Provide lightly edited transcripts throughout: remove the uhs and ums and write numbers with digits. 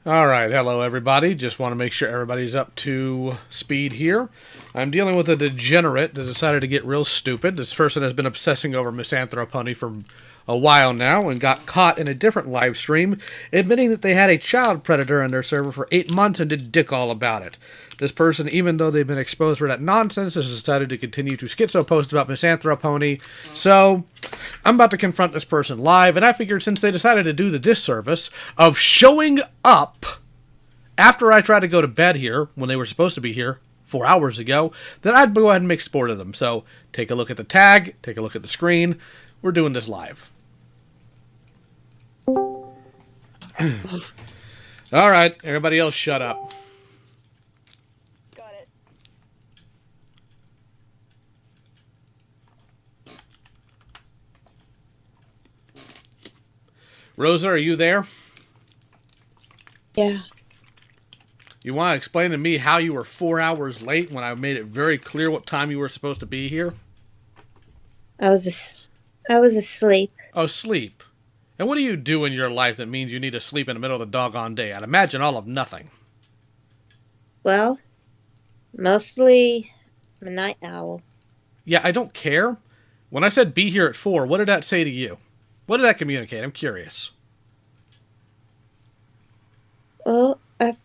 All right, hello everybody. Just want to make sure everybody's up to speed here. I'm dealing with a degenerate that decided to get real stupid. This person has been obsessing over misanthropony for a while now and got caught in a different live stream admitting that they had a child predator on their server for 8 months and did dick all about it. This person, even though they've been exposed for that nonsense, has decided to continue to schizo post about misanthropony. So, I'm about to confront this person live, and I figured since they decided to do the disservice of showing up after I tried to go to bed here, when they were supposed to be here 4 hours ago, then I'd go ahead and make sport of them. So, take a look at the tag, take a look at the screen. We're doing this live. Alright, everybody else shut up. Got it. Rosa, are you there? Yeah. You want to explain to me how you were 4 hours late when I made it very clear what time you were supposed to be here? I was asleep. Oh, sleep. And what do you do in your life that means you need to sleep in the middle of the doggone day? I'd imagine all of nothing. Well, mostly I'm a night owl. Yeah, I don't care. When I said be here at 4, what did that say to you? What did that communicate? I'm curious. Well, I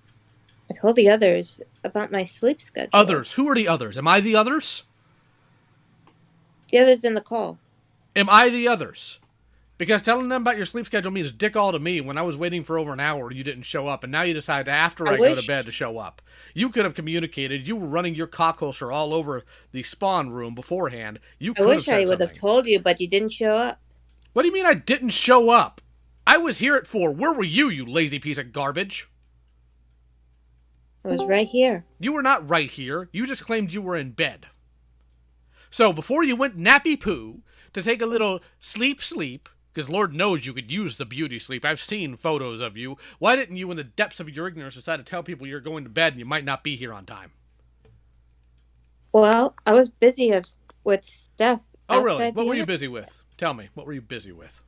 told the others about my sleep schedule. Others? Who are the others? Am I the others? The others in the call. Am I the others? Because telling them about your sleep schedule means dick all to me when I was waiting for over an hour you didn't show up, and now you decide after I go to bed to show up. You could have communicated. You were running your cockholster all over the spawn room beforehand. I wish I would have told you, but you didn't show up. What do you mean I didn't show up? I was here at 4. Where were you, you lazy piece of garbage? I was right here. You were not right here. You just claimed you were in bed. So before you went nappy poo to take a little sleep, because Lord knows you could use the beauty sleep. I've seen photos of you. Why didn't you, in the depths of your ignorance, decide to tell people you're going to bed and you might not be here on time? Well, I was busy with stuff. Oh, really? What were you busy with? Tell me. What were you busy with?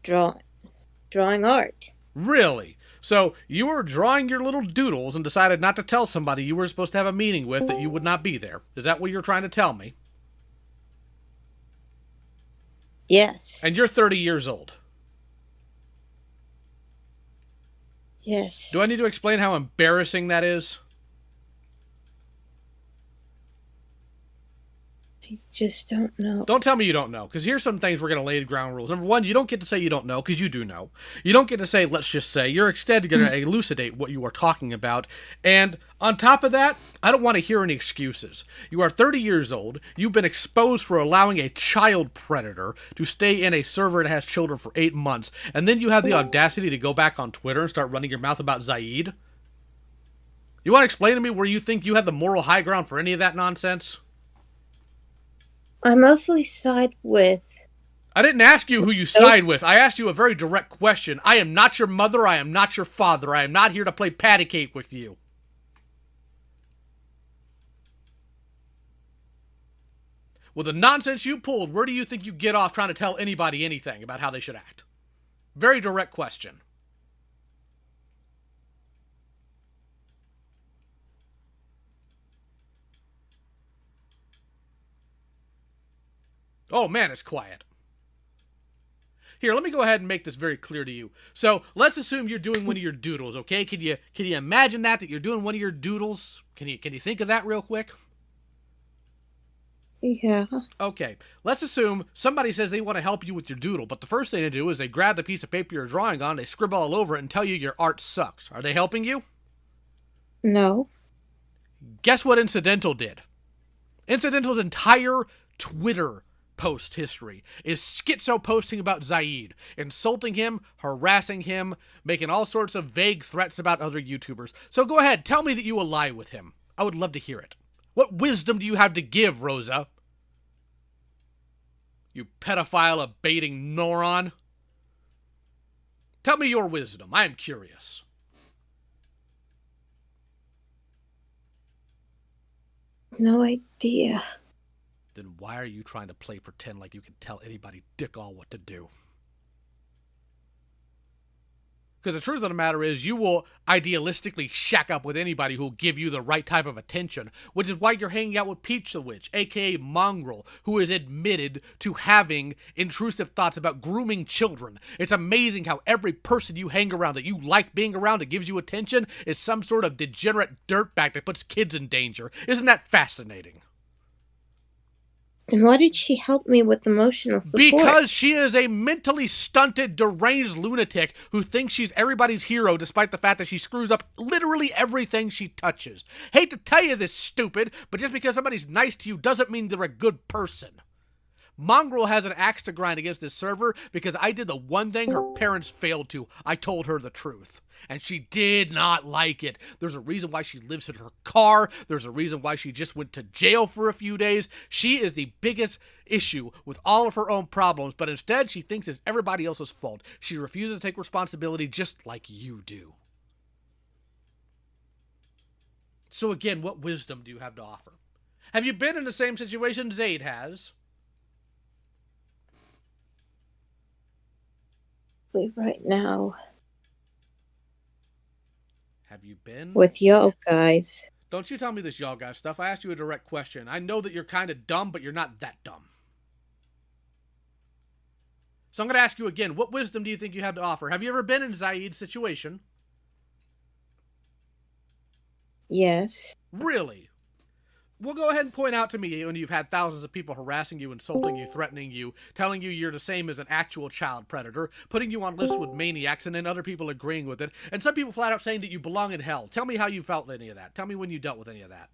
Drawing art. Really? So you were drawing your little doodles and decided not to tell somebody you were supposed to have a meeting with that you would not be there. Is that what you're trying to tell me? Yes. And you're 30 years old. Yes. Do I need to explain how embarrassing that is? I just don't know. Don't tell me you don't know, because here's some things we're going to lay the ground rules. Number one, you don't get to say you don't know, because you do know. You don't get to say, let's just say. You're instead going to elucidate what you are talking about. And on top of that, I don't want to hear any excuses. You are 30 years old. You've been exposed for allowing a child predator to stay in a server that has children for 8 months. And then you have the audacity to go back on Twitter and start running your mouth about Zaid? You want to explain to me where you think you had the moral high ground for any of that nonsense? I mostly side with... I didn't ask you who you side with. I asked you a very direct question. I am not your mother. I am not your father. I am not here to play patty cake with you. With the nonsense you pulled, where do you think you get off trying to tell anybody anything about how they should act? Very direct question. Oh, man, it's quiet. Here, let me go ahead and make this very clear to you. So, let's assume you're doing one of your doodles, okay? Can you imagine that you're doing one of your doodles? Can you think of that real quick? Yeah. Okay, let's assume somebody says they want to help you with your doodle, but the first thing they do is they grab the piece of paper you're drawing on, they scribble all over it and tell you your art sucks. Are they helping you? No. Guess what Incidental did? Incidental's entire Twitter post history is schizo posting about Zaid, insulting him, harassing him, making all sorts of vague threats about other YouTubers. So go ahead, tell me that you ally with him. I would love to hear it. What wisdom do you have to give, Rosa? You pedophile-abating moron. Tell me your wisdom. I am curious. No idea. Then why are you trying to play pretend like you can tell anybody dick all what to do? Because the truth of the matter is, you will idealistically shack up with anybody who will give you the right type of attention, which is why you're hanging out with Peach the Witch, aka Mongrel, who is admitted to having intrusive thoughts about grooming children. It's amazing how every person you hang around that you like being around that gives you attention is some sort of degenerate dirtbag that puts kids in danger. Isn't that fascinating? Then why did she help me with emotional support? Because she is a mentally stunted, deranged lunatic who thinks she's everybody's hero despite the fact that she screws up literally everything she touches. Hate to tell you this, stupid, but just because somebody's nice to you doesn't mean they're a good person. Mongrel has an axe to grind against this server because I did the one thing her parents failed to. I told her the truth. And she did not like it. There's a reason why she lives in her car. There's a reason why she just went to jail for a few days. She is the biggest issue with all of her own problems, but instead she thinks it's everybody else's fault. She refuses to take responsibility just like you do. So again, what wisdom do you have to offer? Have you been in the same situation Zaid has? Right now. Have you been? With y'all guys. Don't you tell me this y'all guys stuff. I asked you a direct question. I know that you're kind of dumb, but you're not that dumb. So I'm going to ask you again, what wisdom do you think you have to offer? Have you ever been in Zaid's situation? Yes. Really? Well, go ahead and point out to me when you've had thousands of people harassing you, insulting you, threatening you, telling you you're the same as an actual child predator, putting you on lists with maniacs, and then other people agreeing with it, and some people flat out saying that you belong in hell. Tell me how you felt any of that. Tell me when you dealt with any of that.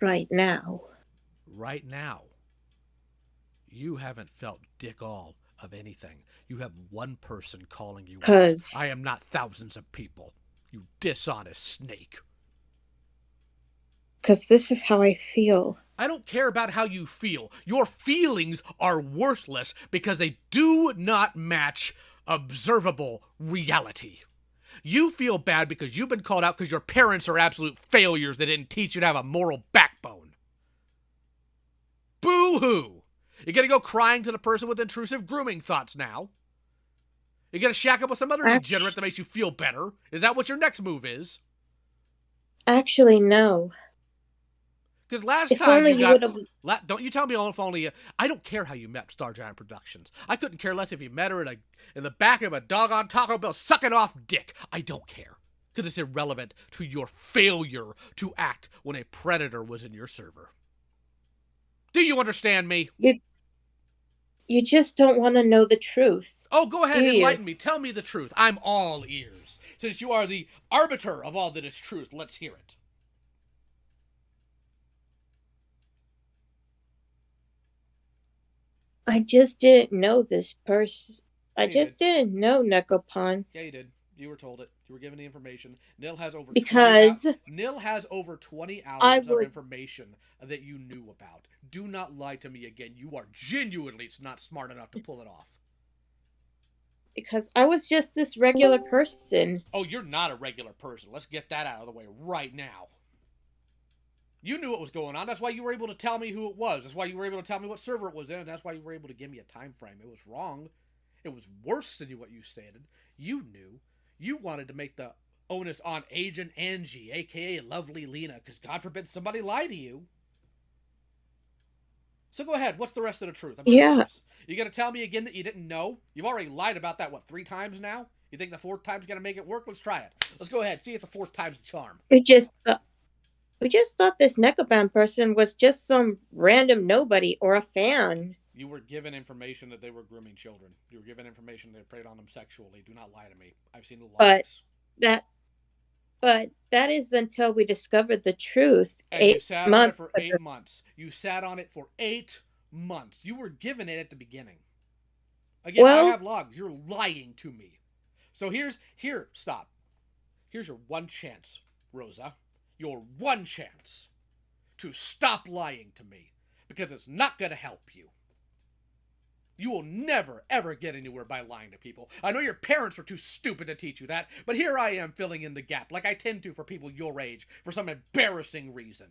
Right now. Right now. You haven't felt dick all of anything. You have one person calling you. Because I am not thousands of people. You dishonest snake. Because this is how I feel. I don't care about how you feel. Your feelings are worthless because they do not match observable reality. You feel bad because you've been called out because your parents are absolute failures that didn't teach you to have a moral backbone. Boo-hoo! You're going to go crying to the person with intrusive grooming thoughts now. You're going to shack up with some other degenerate that makes you feel better. Is that what your next move is? Actually, no. Because last if time only you would got... have... Don't you tell me if only... I don't care how you met Star Giant Productions. I couldn't care less if you met her in the back of a doggone Taco Bell sucking off dick. I don't care. Because it's irrelevant to your failure to act when a predator was in your server. Do you understand me? You just don't want to know the truth. Oh, go ahead, enlighten me. Tell me the truth. I'm all ears. Since you are the arbiter of all that is truth, let's hear it. I just didn't know this person. Yeah, I just didn't know Nekopon. Yeah, you did. You were told it. You were given the information. Nil has over Nil has over 20 hours of information that you knew about. Do not lie to me again. You are genuinely not smart enough to pull it off. Because I was just this regular person. Oh, you're not a regular person. Let's get that out of the way right now. You knew what was going on. That's why you were able to tell me who it was. That's why you were able to tell me what server it was in. And that's why you were able to give me a time frame. It was wrong. It was worse than what you stated. You knew. You wanted to make the onus on Agent Angie, a.k.a. Lovely Lena, because God forbid somebody lie to you. So go ahead. What's the rest of the truth? Yeah. You going to tell me again that you didn't know? You've already lied about that, 3 times now? You think the 4th time's going to make it work? Let's try it. Let's go ahead. See if the 4th time's the charm. We just thought this Nekopon person was just some random nobody or a fan. You were given information that they were grooming children. You were given information they preyed on them sexually. Do not lie to me. I've seen the lies. But that is until we discovered the truth. And you sat on it for 8 months. You sat on it for 8 months. You were given it at the beginning. Again, I have logs. You're lying to me. So stop. Here's your one chance, Rosa. Your one chance to stop lying to me. Because it's not going to help you. You will never, ever get anywhere by lying to people. I know your parents were too stupid to teach you that, but here I am filling in the gap, like I tend to for people your age, for some embarrassing reason.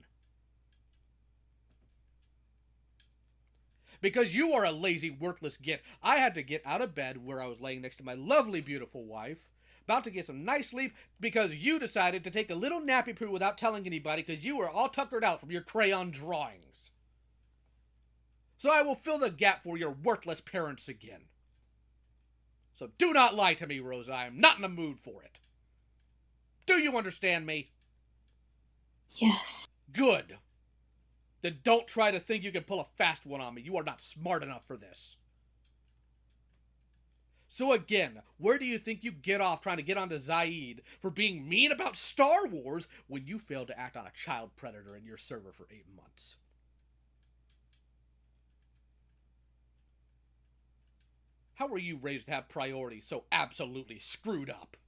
Because you are a lazy, worthless git. I had to get out of bed where I was laying next to my lovely, beautiful wife, about to get some nice sleep, because you decided to take a little nappy poo without telling anybody because you were all tuckered out from your crayon drawings. So I will fill the gap for your worthless parents again. So do not lie to me, Rosa. I am not in the mood for it. Do you understand me? Yes. Good. Then don't try to think you can pull a fast one on me. You are not smart enough for this. So again, where do you think you get off trying to get onto Zaid for being mean about Star Wars when you failed to act on a child predator in your server for 8 months? How were you raised to have priorities so absolutely screwed up?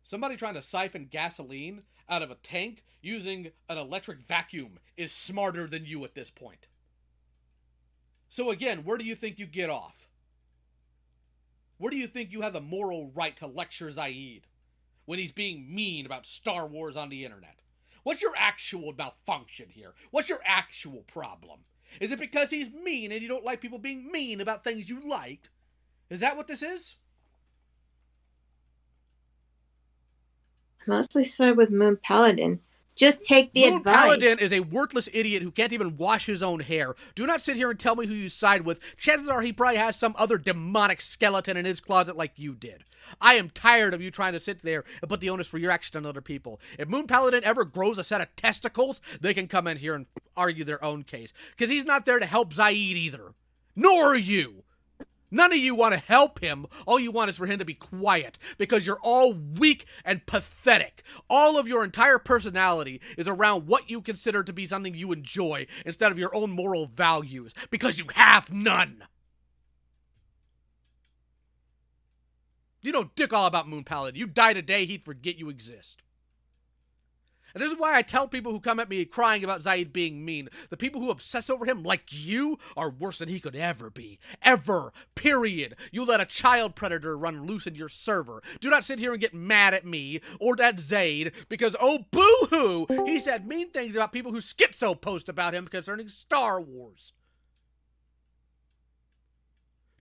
Somebody trying to siphon gasoline out of a tank using an electric vacuum is smarter than you at this point. So again, where do you think you get off? Where do you think you have the moral right to lecture Zaid when he's being mean about Star Wars on the internet? What's your actual malfunction here? What's your actual problem? Is it because he's mean and you don't like people being mean about things you like? Is that what this is? Mostly side with Moon Paladin. Just take the Moon advice. Paladin is a worthless idiot who can't even wash his own hair. Do not sit here and tell me who you side with. Chances are he probably has some other demonic skeleton in his closet like you did. I am tired of you trying to sit there and put the onus for your actions on other people. If Moon Paladin ever grows a set of testicles, they can come in here and argue their own case. Because he's not there to help Zaid either. Nor are you. None of you want to help him. All you want is for him to be quiet because you're all weak and pathetic. All of your entire personality is around what you consider to be something you enjoy instead of your own moral values because you have none. You know dick all about Moon Paladin. You die today, he'd forget you exist. And this is why I tell people who come at me crying about Zaid being mean, the people who obsess over him like you are worse than he could ever be. Ever. Period. You let a child predator run loose in your server. Do not sit here and get mad at me or at Zaid because, oh, boo-hoo, he said mean things about people who schizo post about him concerning Star Wars.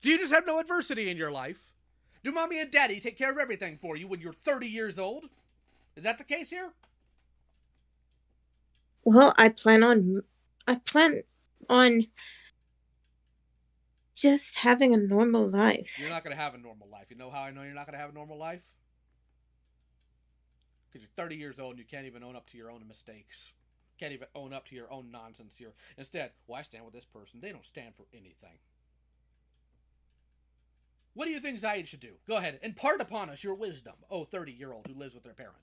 Do you just have no adversity in your life? Do mommy and daddy take care of everything for you when you're 30 years old? Is that the case here? Well, I plan on just having a normal life. You're not going to have a normal life. You know how I know you're not going to have a normal life? Because you're 30 years old and you can't even own up to your own mistakes. Can't even own up to your own nonsense here. Instead, well, I stand with this person. They don't stand for anything. What do you think Zaid should do? Go ahead. Impart upon us your wisdom. Oh, 30-year-old who lives with their parents.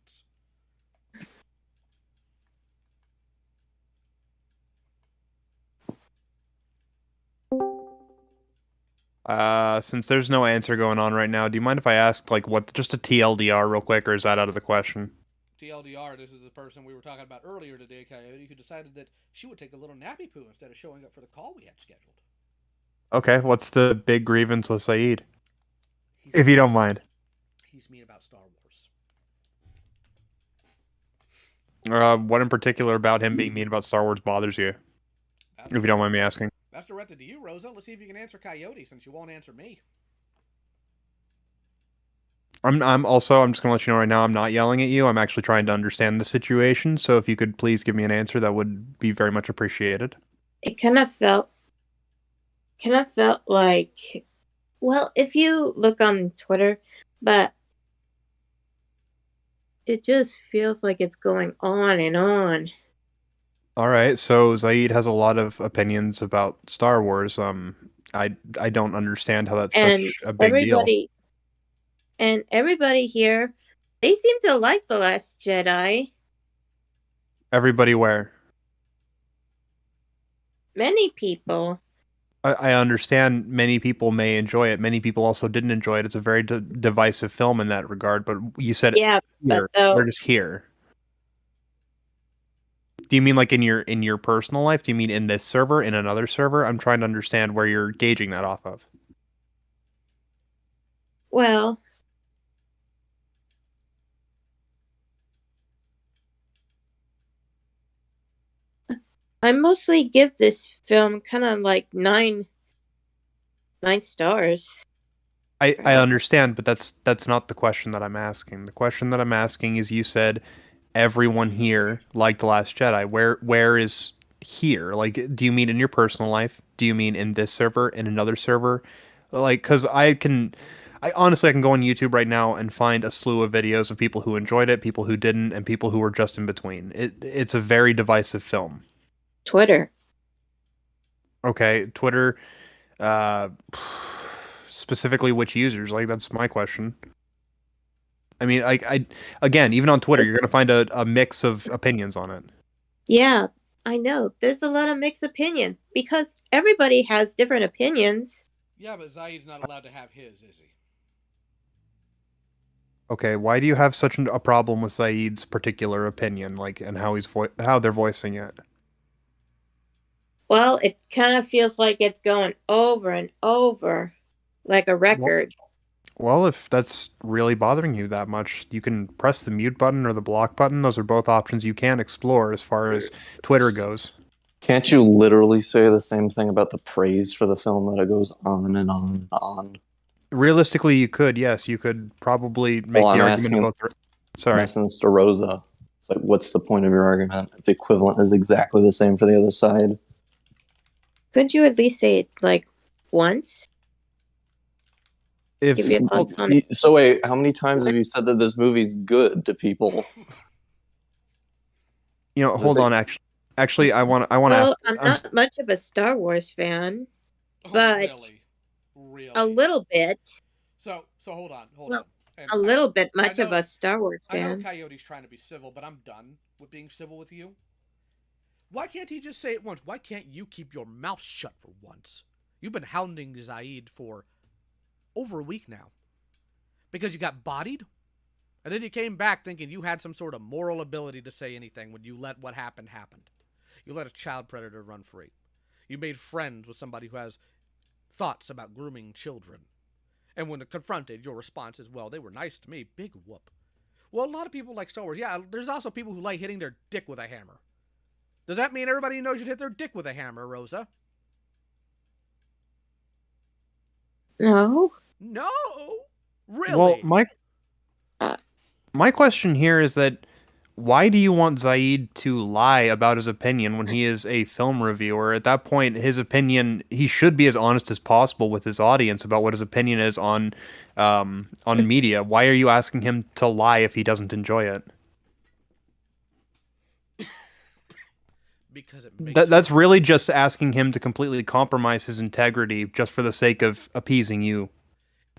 Since there's no answer going on right now, do you mind if I ask, like, what, just a TLDR real quick, or is that out of the question? TLDR, this is the person we were talking about earlier today, Coyote, who decided that she would take a little nappy poo instead of showing up for the call we had scheduled. Okay, what's the big grievance with Saeed? If you don't mind. He's mean about Star Wars. What in particular about him being mean about Star Wars bothers you? If you don't mind me asking. That's directed to you, Rosa. Let's see if you can answer Coyote, since you won't answer me. I'm just gonna let you know right now, I'm not yelling at you. I'm actually trying to understand the situation. So if you could please give me an answer, that would be very much appreciated. It kind of felt like, well, if you look on Twitter, but it just feels like it's going on and on. All right, so Zaid has a lot of opinions about Star Wars. I don't understand how that's And such a big deal. Everybody here, they seem to like The Last Jedi. Everybody where? Many people. I understand many people may enjoy it. Many people also didn't enjoy it. It's a very divisive film in that regard. But you said Yeah, here. They're just here. Do you mean like in your personal life? Do you mean in this server, in another server? I'm trying to understand where you're gauging that off of. Well, I mostly give this film kind of like nine stars. I understand, but that's not the question that I'm asking. The question that I'm asking is, you said everyone here liked The Last Jedi. Where is here? Like, do you mean in your personal life? Do you mean in this server, in another server? Like, because I honestly, I can go on YouTube right now and find a slew of videos of people who enjoyed it, people who didn't, and people who were just in between. It's a very divisive film. Twitter. Okay, Twitter, uh, specifically which users? Like, that's my question. I mean, I again, even on Twitter, you're gonna find a mix of opinions on it. Yeah, I know. There's a lot of mixed opinions because everybody has different opinions. Yeah, but Zaid's not allowed to have his, is he? Okay, why do you have such a problem with Saeed's particular opinion, like, and how they're voicing it? Well, it kind of feels like it's going over and over like a Well, record. well, if that's really bothering you that much, you can press the mute button or the block button. Those are both options you can explore as far as Twitter goes. Can't you literally say the same thing about the praise for the film, that it goes on and on and on? Realistically, you could, yes, you could probably make Well, the I'm argument about. I'm Sorry. asking this to Rosa. It's like, what's the point of your argument if the equivalent is exactly the same for the other side? Couldn't you at least say it like once? If Give your thoughts on it. So wait, how many times have you said that this movie's good to people? hold on. Actually, I want to ask. Well, I'm not much of a Star Wars fan, Oh, but really? a little bit. So hold on. Well, And a little bit much I of know- a Star Wars I know fan. Coyote's trying to be civil, but I'm done with being civil with you. Why can't he just say it once? Why can't you keep your mouth shut for once? You've been hounding Zaid for over a week now. Because you got bodied? And then you came back thinking you had some sort of moral ability to say anything when you let what happened happen. You let a child predator run free. You made friends with somebody who has thoughts about grooming children. And when confronted, your response is, well, they were nice to me. Big whoop. Well, a lot of people like Star Wars. Yeah, there's also people who like hitting their dick with a hammer. Does that mean everybody knows should hit their dick with a hammer, Rosa? No. No! Really? Well, my question here is that, why do you want Zaid to lie about his opinion when he is a film reviewer? At that point, his opinion, he should be as honest as possible with his audience about what his opinion is on media. Why are you asking him to lie if he doesn't enjoy it? Because it makes That's really just asking him to completely compromise his integrity just for the sake of appeasing you.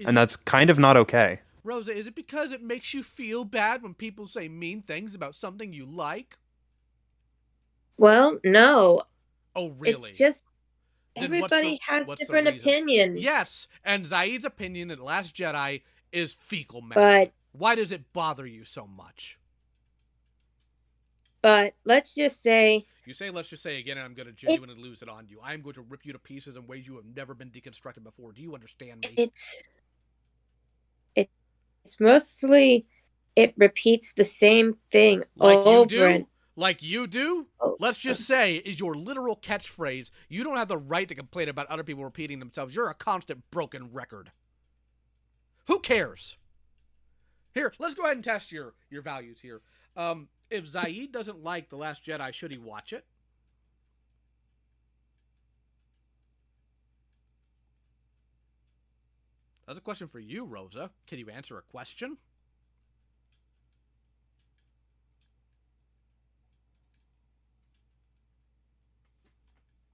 And that's kind of not okay. Rosa, is it because it makes you feel bad when people say mean things about something you like? Well, no. Oh, really? It's just Then everybody has what's the different reason? opinions. Yes, and Zaid's opinion in The Last Jedi is fecal matter. But why does it bother you so much? let's just say, You say, let's just say again, and I'm going to genuinely lose it on you. I'm going to rip you to pieces in ways you have never been deconstructed before. Do you understand me? It's mostly it repeats the same thing Like over you do? and Like you do? Let's just say is your literal catchphrase. You don't have the right to complain about other people repeating themselves. You're a constant broken record. Who cares? Here, let's go ahead and test your values here. If Zaid doesn't like The Last Jedi, should he watch it? That's a question for you, Rosa. Can you answer a question?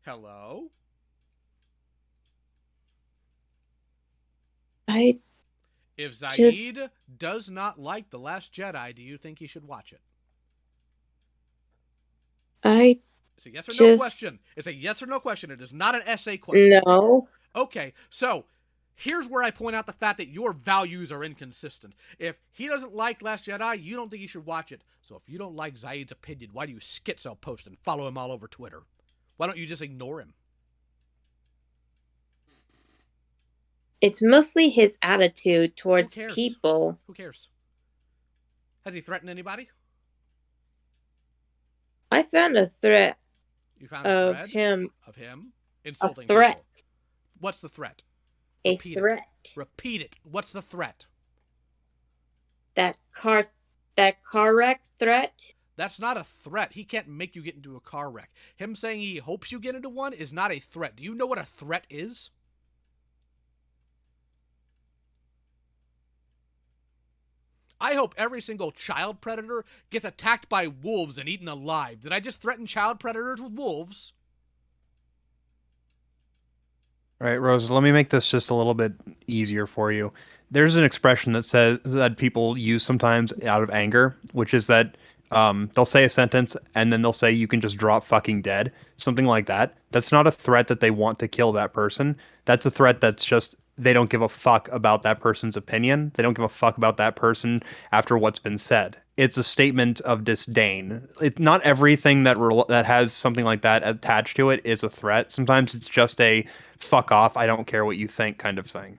Hello? If Zaid does not like The Last Jedi, do you think he should watch it? It's a yes or no question. It's a yes or no question. It is not an essay question. No. Okay, so here's where I point out the fact that your values are inconsistent. If he doesn't like Last Jedi, you don't think he should watch it. So if you don't like Zaid's opinion, why do you schizo post and follow him all over Twitter? Why don't you just ignore him? It's mostly his attitude towards people. Who cares? Has he threatened anybody? I found a threat. You found of thread him. of him A insulting threat. people. What's the threat? A Repeat threat. it. Repeat it. What's the threat? That car wreck threat. That's not a threat. He can't make you get into a car wreck. Him saying he hopes you get into one is not a threat. Do you know what a threat is? I hope every single child predator gets attacked by wolves and eaten alive. Did I just threaten child predators with wolves? All right, Rose, let me make this just a little bit easier for you. There's an expression that says that people use sometimes out of anger, which is that they'll say a sentence and then they'll say you can just drop fucking dead, something like that. That's not a threat that they want to kill that person. That's a threat that's just they don't give a fuck about that person's opinion. They don't give a fuck about that person after what's been said. It's a statement of disdain. Not everything that has something like that attached to it is a threat. Sometimes it's just a fuck off, I don't care what you think kind of thing.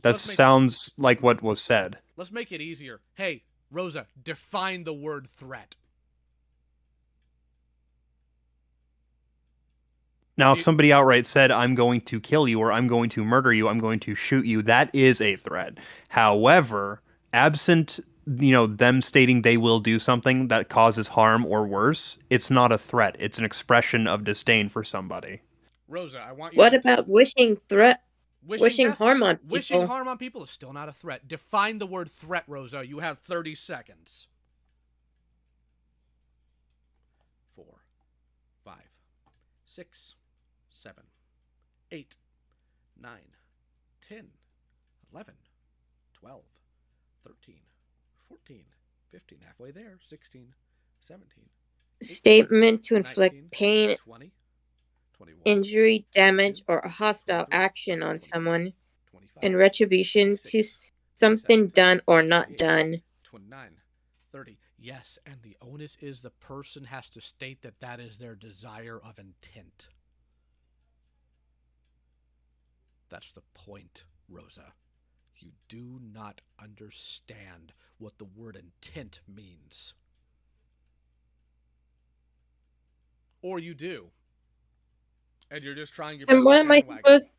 That sounds like what was said. Let's make it easier. Hey, Rosa, define the word threat. Now, if somebody outright said, I'm going to kill you, or I'm going to murder you, I'm going to shoot you, that is a threat. However, absent, them stating they will do something that causes harm or worse, it's not a threat. It's an expression of disdain for somebody. Rosa, I want you What to... about wishing harm on people? Wishing harm on people is still not a threat. Define the word threat, Rosa. You have 30 seconds. 4, 5, 6, 7, 8, 9, 10, 11, 12, 13, 14, 15, halfway there, 16, 17. 18, Statement to 19, inflict pain, 20, 21, injury, damage, 22, or a hostile 23, action on 24, someone 25, in retribution to 26, something 27, done or not 28, done. 29, 30. Yes, and the onus is the person has to state that that is their desire of intent. That's the point, Rosa. You do not understand what the word intent means. Or you do. And you're just trying your best. And what am I supposed?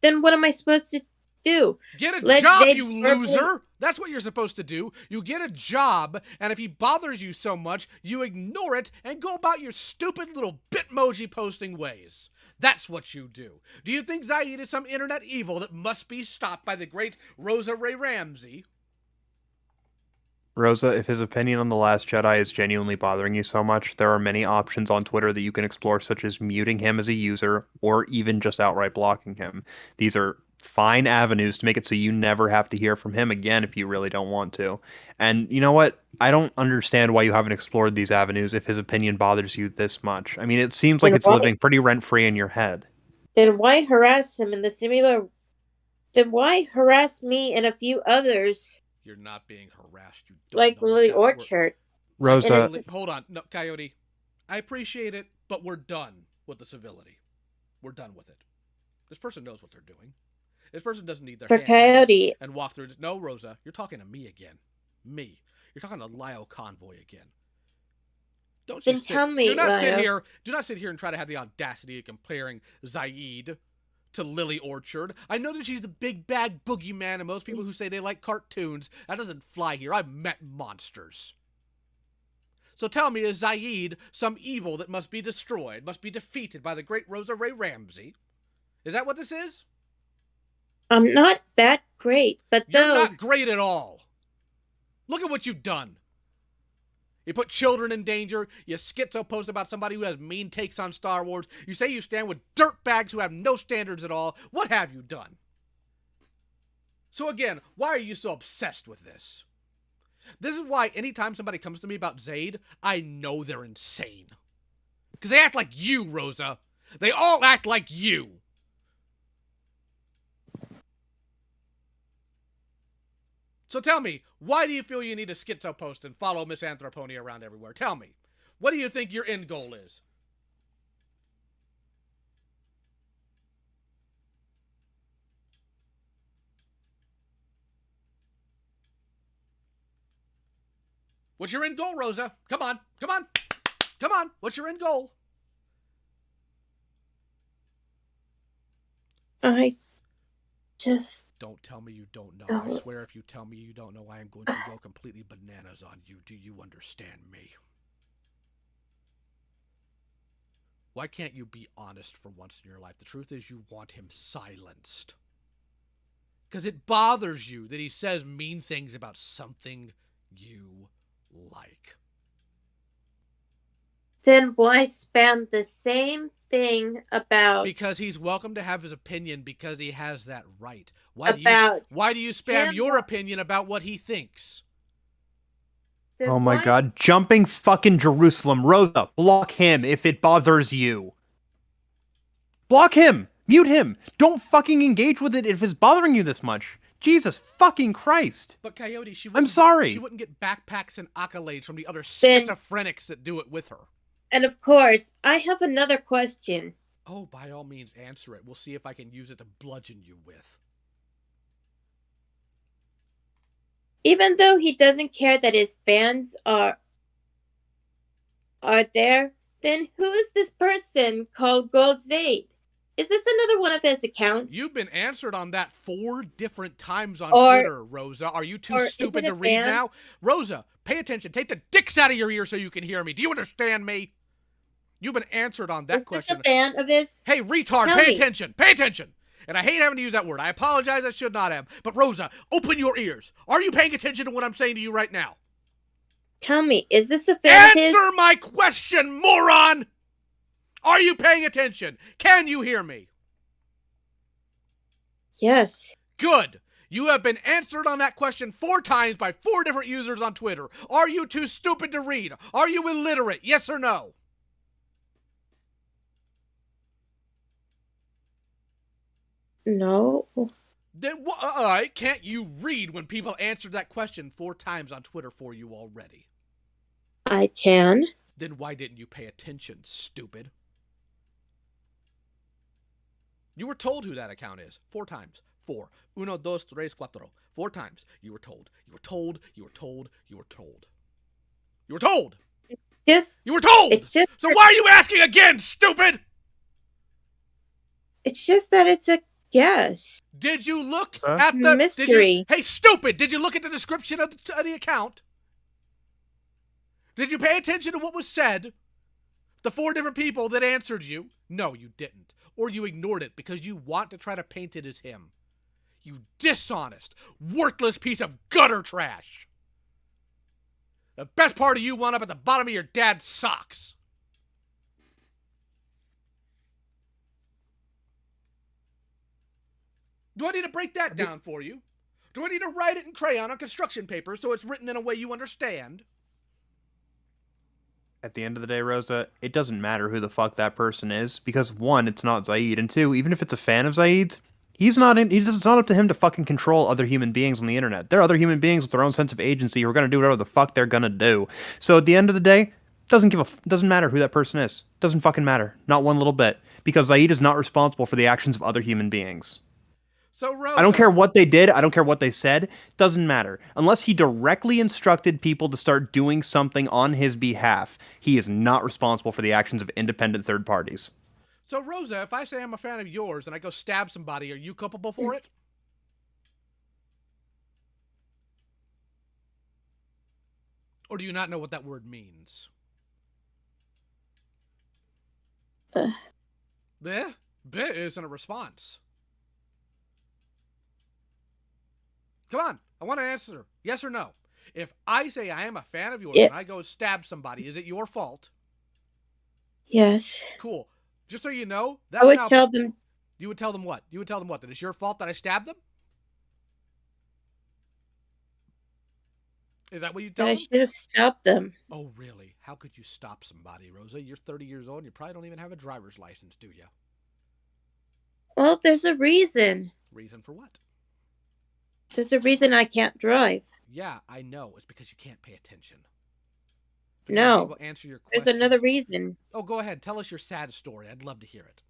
Then what am I supposed to do? Get a Let job, Zayd you verbally- loser! That's what you're supposed to do. You get a job, and if he bothers you so much, you ignore it and go about your stupid little Bitmoji posting ways. That's what you do. Do you think Zayd is some internet evil that must be stopped by the great Rosa Rey Ramsey? Rosa, if his opinion on The Last Jedi is genuinely bothering you so much, there are many options on Twitter that you can explore, such as muting him as a user or even just outright blocking him. These are fine avenues to make it so you never have to hear from him again if you really don't want to. And you know what? I don't understand why you haven't explored these avenues if his opinion bothers you this much. I mean, it seems like it's living pretty rent-free in your head. Then why harass him in the similar? Then why harass me and a few others? You're not being harassed. You don't Like know what Lily that word- Orchard. Rosa, Hold on. No, Coyote. I appreciate it, but we're done with the civility. We're done with it. This person knows what they're doing. This person doesn't need their For hands Coyote. and walk through. No, Rosa, you're talking to me again. Me. You're talking to Lio Convoy again. Don't you Then tell me, do not sit Lio. here. Do not sit here and try to have the audacity of comparing Zayd to Lily Orchard. I know that she's the big bad boogeyman, and most people who say they like cartoons, that doesn't fly here. I've met monsters. So tell me, is Zayd some evil that must be destroyed, must be defeated by the great Rosa Rey Ramsey? Is that what this is? I'm not that great, but You're though not great at all. Look at what you've done. You put children in danger. You schizo post about somebody who has mean takes on Star Wars. You say you stand with dirtbags who have no standards at all. What have you done? So again, why are you so obsessed with this? This is why anytime somebody comes to me about Zayd, I know they're insane. Because they act like you, Rosa. They all act like you. So tell me, why do you feel you need to schizo post and follow Miss Anthroponia around everywhere? Tell me. What do you think your end goal is? What's your end goal, Rosa? Come on. Come on. Come on. What's your end goal? I just Don't tell me you don't know. I don't. swear if you tell me you don't know, I am going to go completely bananas on you. Do you understand me? Why can't you be honest for once in your life? The truth is you want him silenced. Because it bothers you that he says mean things about something you like. Then why spam the same thing about Because he's welcome to have his opinion because he has that right. Why do you spam him? your opinion about what he thinks? Then Oh my why- god, jumping fucking Jerusalem. Rosa, block him if it bothers you. Block him! Mute him! Don't fucking engage with it if it's bothering you this much. Jesus fucking Christ! But Coyote, I'm sorry. She wouldn't get backpacks and accolades from the other Then- schizophrenics that do it with her. And of course, I have another question. Oh, by all means, answer it. We'll see if I can use it to bludgeon you with. Even though he doesn't care that his fans are there, then who is this person called Gold Zaid? Is this another one of his accounts? You've been answered on that 4 different times on Or- Twitter, Rosa. Are you too or is stupid it to a read fan? now? Rosa, pay attention. Take the dicks out of your ear so you can hear me. Do you understand me? You've been answered on that Is question. this a fan of this? Hey, retard, Tell pay me. attention. Pay attention. And I hate having to use that word. I apologize. I should not have. But Rosa, open your ears. Are you paying attention to what I'm saying to you right now? Tell me, is this a fan of his? Answer my question, moron! Are you paying attention? Can you hear me? Yes. Good. You have been answered on that question 4 times by 4 different users on Twitter. Are you too stupid to read? Are you illiterate? Yes or no? No. Then all right, can't you read when people answered that question 4 times on Twitter for you already? I can. Then why didn't you pay attention, stupid? You were told who that account is 4 times. 4. 1, 2, 3, 4. 4 times. You were told. You were told. You were told. You were told. You were told. Just You were told. it's just So why are you asking again, stupid? it's just that it's a guess. Did you look Sir? at the Mystery. Hey, stupid! Did you look at the description of the account? Did you pay attention to what was said? The 4 different people that answered you? No, you didn't. Or you ignored it because you want to try to paint it as him. You dishonest, worthless piece of gutter trash. The best part of you wound up at the bottom of your dad's socks. Do I need to break that down for you? Do I need to write it in crayon on construction paper so it's written in a way you understand? At the end of the day, Rosa, it doesn't matter who the fuck that person is because 1, it's not Zaid, and 2, even if it's a fan of Zaid's, it's not up to him to fucking control other human beings on the internet. There are other human beings with their own sense of agency who are gonna do whatever the fuck they're gonna do. So at the end of the day, doesn't matter who that person is. Doesn't fucking matter, not one little bit, because Zaid is not responsible for the actions of other human beings. So, Rosa, I don't care what they did. I don't care what they said. Doesn't matter. Unless he directly instructed people to start doing something on his behalf, he is not responsible for the actions of independent third parties. So, Rosa, if I say I'm a fan of yours and I go stab somebody, are you culpable for it? Or do you not know what that word means? Bleh? Bleh isn't a response. Come on, I want to answer. Yes or no? If I say I am a fan of yours Yes. and I go stab somebody, is it your fault? Yes. Cool. Just so you know, that's I would now... tell them You would tell them what? You would tell them what? That it's your fault that I stabbed them? Is that what you tell that I them? should have stopped them. Oh, really? How could you stop somebody, Rosa? You're 30 years old and you probably don't even have a driver's license, do you? Well, there's a reason. Reason for what? There's a reason I can't drive. Yeah, I know. It's because you can't pay attention. No. People answer your There's questions. another reason. Oh, go ahead. Tell us your sad story. I'd love to hear it.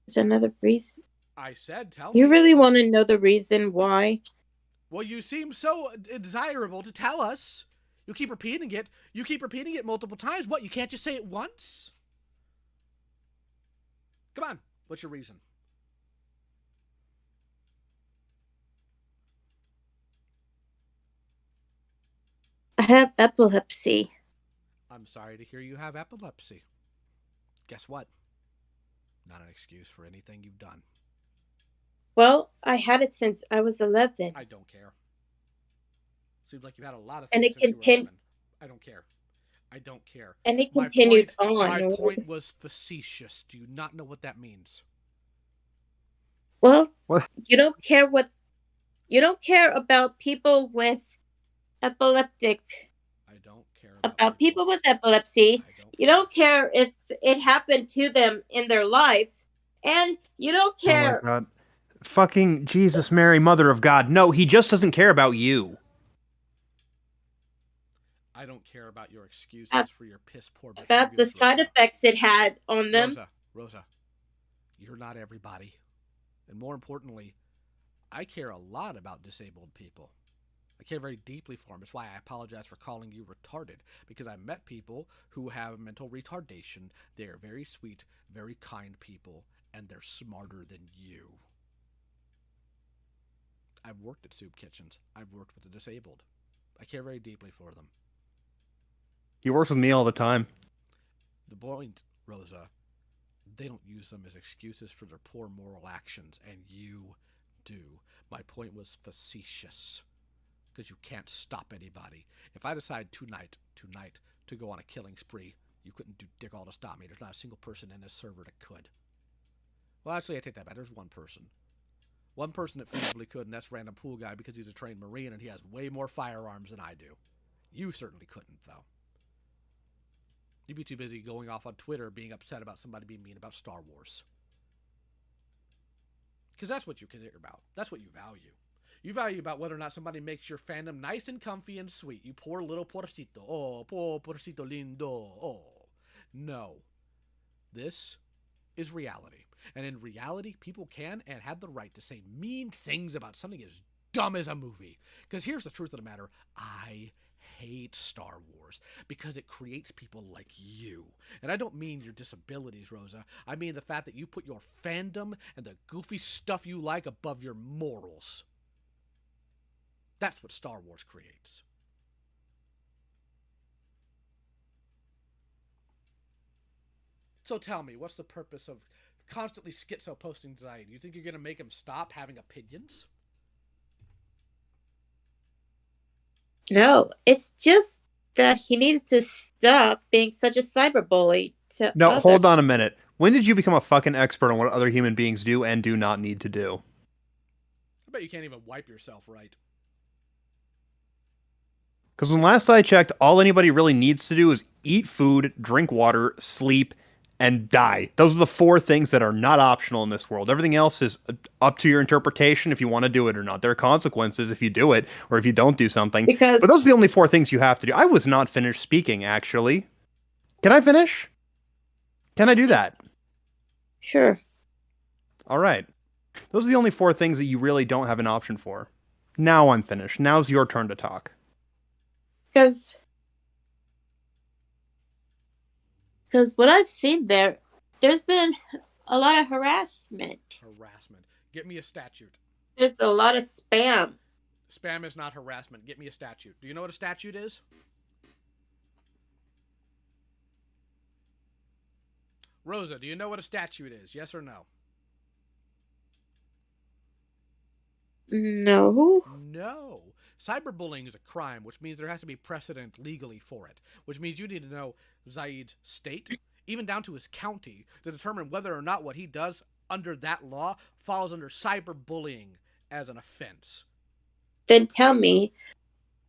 There's another reason. I said tell You me. really want to know the reason why? Well, you seem so desirable to tell us. You keep repeating it. You keep repeating it multiple times. What, you can't just say it once? Come on. What's your reason? I have epilepsy. I'm sorry to hear you have epilepsy. Guess what? Not an excuse for anything you've done. Well, I had it since I was 11. I don't care. Seems like you've had a lot of And things it since you were 11. I don't care. I don't care. And it continued My on. point was facetious. Do you not know what that means? Well, What? you don't care about people with epileptic. I don't care About people with epilepsy. You don't care if it happened to them in their lives. And you don't care. Oh my God. Fucking Jesus, Mary, Mother of God. No, he just doesn't care about you. I don't care about your excuses for your piss poor behavior. About the side effects it had on them. Rosa, you're not everybody. And more importantly, I care a lot about disabled people. I care very deeply for them. That's why I apologize for calling you retarded, because I met people who have mental retardation. They are very sweet, very kind people, and they're smarter than you. I've worked at soup kitchens. I've worked with the disabled. I care very deeply for them. He works with me all the time. The point, Rosa, they don't use them as excuses for their poor moral actions, and you do. My point was facetious, because you can't stop anybody. If I decide tonight to go on a killing spree, you couldn't do dick all to stop me. There's not a single person in this server that could. Well, actually, I take that back. There's one person. One person that feasibly could, and that's Random Pool Guy, because he's a trained Marine and he has way more firearms than I do. You certainly couldn't, though. You'd be too busy going off on Twitter being upset about somebody being mean about Star Wars. Because that's what you care about. That's what you value. You value about whether or not somebody makes your fandom nice and comfy and sweet. You poor little porcito. Oh, poor porcito lindo. Oh. No. This is reality. And in reality, people can and have the right to say mean things about something as dumb as a movie. Because here's the truth of the matter. I hate Star Wars because it creates people like you. And I don't mean your disabilities, Rosa. I mean the fact that you put your fandom and the goofy stuff you like above your morals. That's what Star Wars creates. So tell me, what's the purpose of constantly schizo posting Zaid? You think you're going to make him stop having opinions? No, it's just that he needs to stop being such a cyberbully to No, others. hold on a minute. When did you become a fucking expert on what other human beings do and do not need to do? I bet you can't even wipe yourself right. Because when last I checked, all anybody really needs to do is eat food, drink water, sleep, and die. Those are the 4 things that are not optional in this world. Everything else is up to your interpretation if you want to do it or not. There are consequences if you do it or if you don't do something. But those are the only 4 things you have to do. I was not finished speaking, actually. Can I finish? Can I do that? Sure. All right. Those are the only 4 things that you really don't have an option for. Now I'm finished. Now's your turn to talk. Because what I've seen there's been a lot of harassment. Harassment. Get me a statute. There's a lot of spam. Spam is not harassment. Get me a statute. Do you know what a statute is? Rosa, do you know what a statute is? Yes or no? No. No. Cyberbullying is a crime, which means there has to be precedent legally for it, which means you need to know Zaid's state, even down to his county, to determine whether or not what he does under that law falls under cyberbullying as an offense. Then tell me,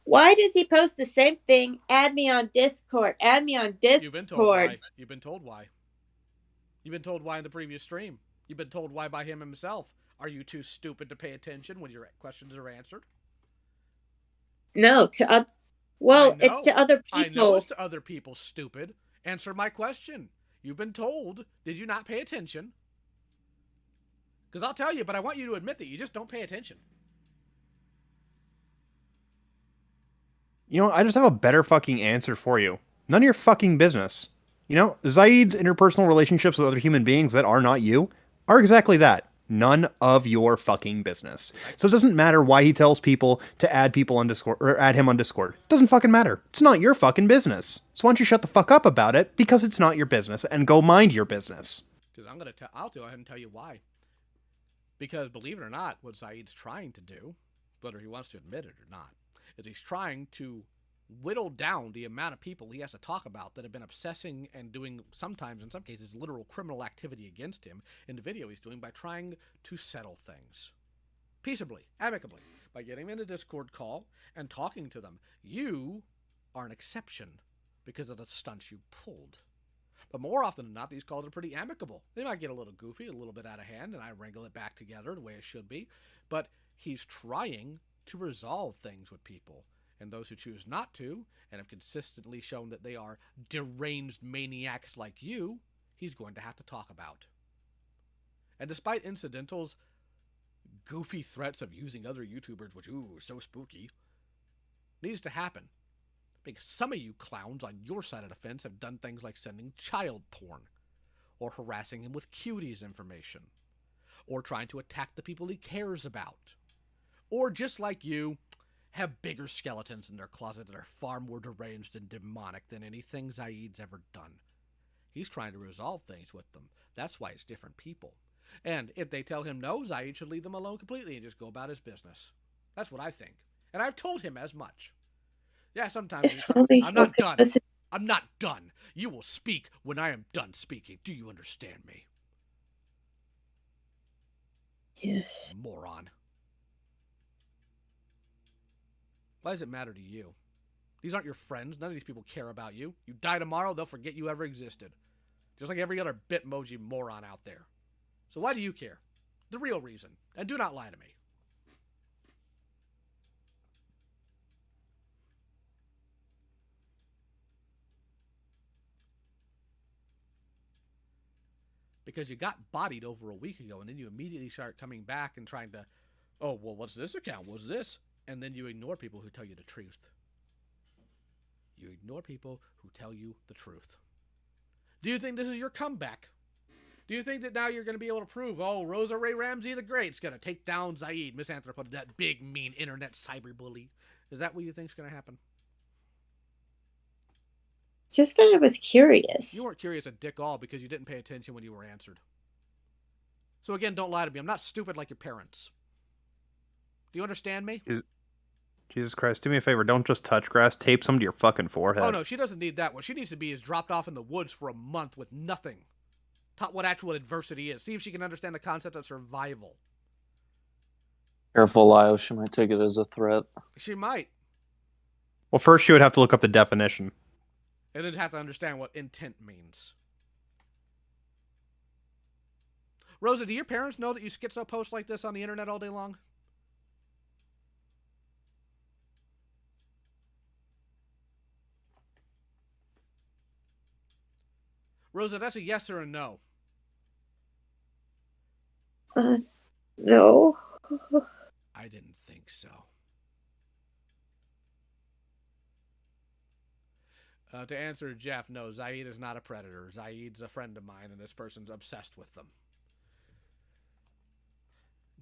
why does he post the same thing? Add me on Discord. Add me on Discord. You've been told why. You've been told why. You've been told why in the previous stream. You've been told why by him himself. Are you too stupid to pay attention when your questions are answered? No, it's to other people. I know it's to other people, stupid. Answer my question. You've been told. Did you not pay attention? Because I'll tell you, but I want you to admit that you just don't pay attention. You know, I just have a better fucking answer for you. None of your fucking business. You know, Zaid's interpersonal relationships with other human beings that are not you are exactly that. None of your fucking business. So it doesn't matter why he tells people to add people on Discord or add him on Discord. It doesn't fucking matter. It's not your fucking business. So why don't you shut the fuck up about it because it's not your business and go mind your business. Because I'll go ahead and tell you why. Because believe it or not, what Zaid's trying to do, whether he wants to admit it or not, is he's trying to whittle down the amount of people he has to talk about that have been obsessing and doing, sometimes in some cases, literal criminal activity against him in the video he's doing by trying to settle things peaceably, amicably, by getting them in a Discord call and talking to them. You are an exception because of the stunts you pulled. But more often than not, these calls are pretty amicable. They might get a little goofy, a little bit out of hand, and I wrangle it back together the way it should be. But he's trying to resolve things with people. And those who choose not to, and have consistently shown that they are deranged maniacs like you, he's going to have to talk about. And despite Incidental's goofy threats of using other YouTubers, which, ooh, so spooky, needs to happen. Because some of you clowns on your side of the fence have done things like sending child porn, or harassing him with cuties information, or trying to attack the people he cares about, or just like you, have bigger skeletons in their closet that are far more deranged and demonic than anything Zaid's ever done. He's trying to resolve things with them. That's why it's different people. And if they tell him no, Zaid should leave them alone completely and just go about his business. That's what I think. And I've told him as much. Yeah, sometimes I'm not done. I'm not done. You will speak when I am done speaking. Do you understand me? Yes. Moron. Why does it matter to you? These aren't your friends. None of these people care about you. You die tomorrow, they'll forget you ever existed. Just like every other Bitmoji moron out there. So why do you care? The real reason. And do not lie to me. Because you got bodied over a week ago, and then you immediately start coming back and trying to, oh, well, what's this account? What's this? And then you ignore people who tell you the truth. You ignore people who tell you the truth. Do you think this is your comeback? Do you think that now you're going to be able to prove, oh, Rosa Rey Ramsey the Great's going to take down Zaid, Misanthropo, that big, mean internet cyberbully? Is that what you think's going to happen? Just that I was curious. You weren't curious at dick all because you didn't pay attention when you were answered. So again, don't lie to me. I'm not stupid like your parents. Do you understand me? Jesus Christ, do me a favor. Don't just touch grass. Tape some to your fucking forehead. Oh, no, she doesn't need that. What she needs to be is dropped off in the woods for a month with nothing. Taught what actual adversity is. See if she can understand the concept of survival. Careful, Lio. She might take it as a threat. She might. Well, first she would have to look up the definition. And then have to understand what intent means. Rosa, do your parents know that you schizo post like this on the internet all day long? Rosa, that's a yes or a no. No. I didn't think so. To answer Jeff, no, Zaid is not a predator. Zaid's a friend of mine, and this person's obsessed with them.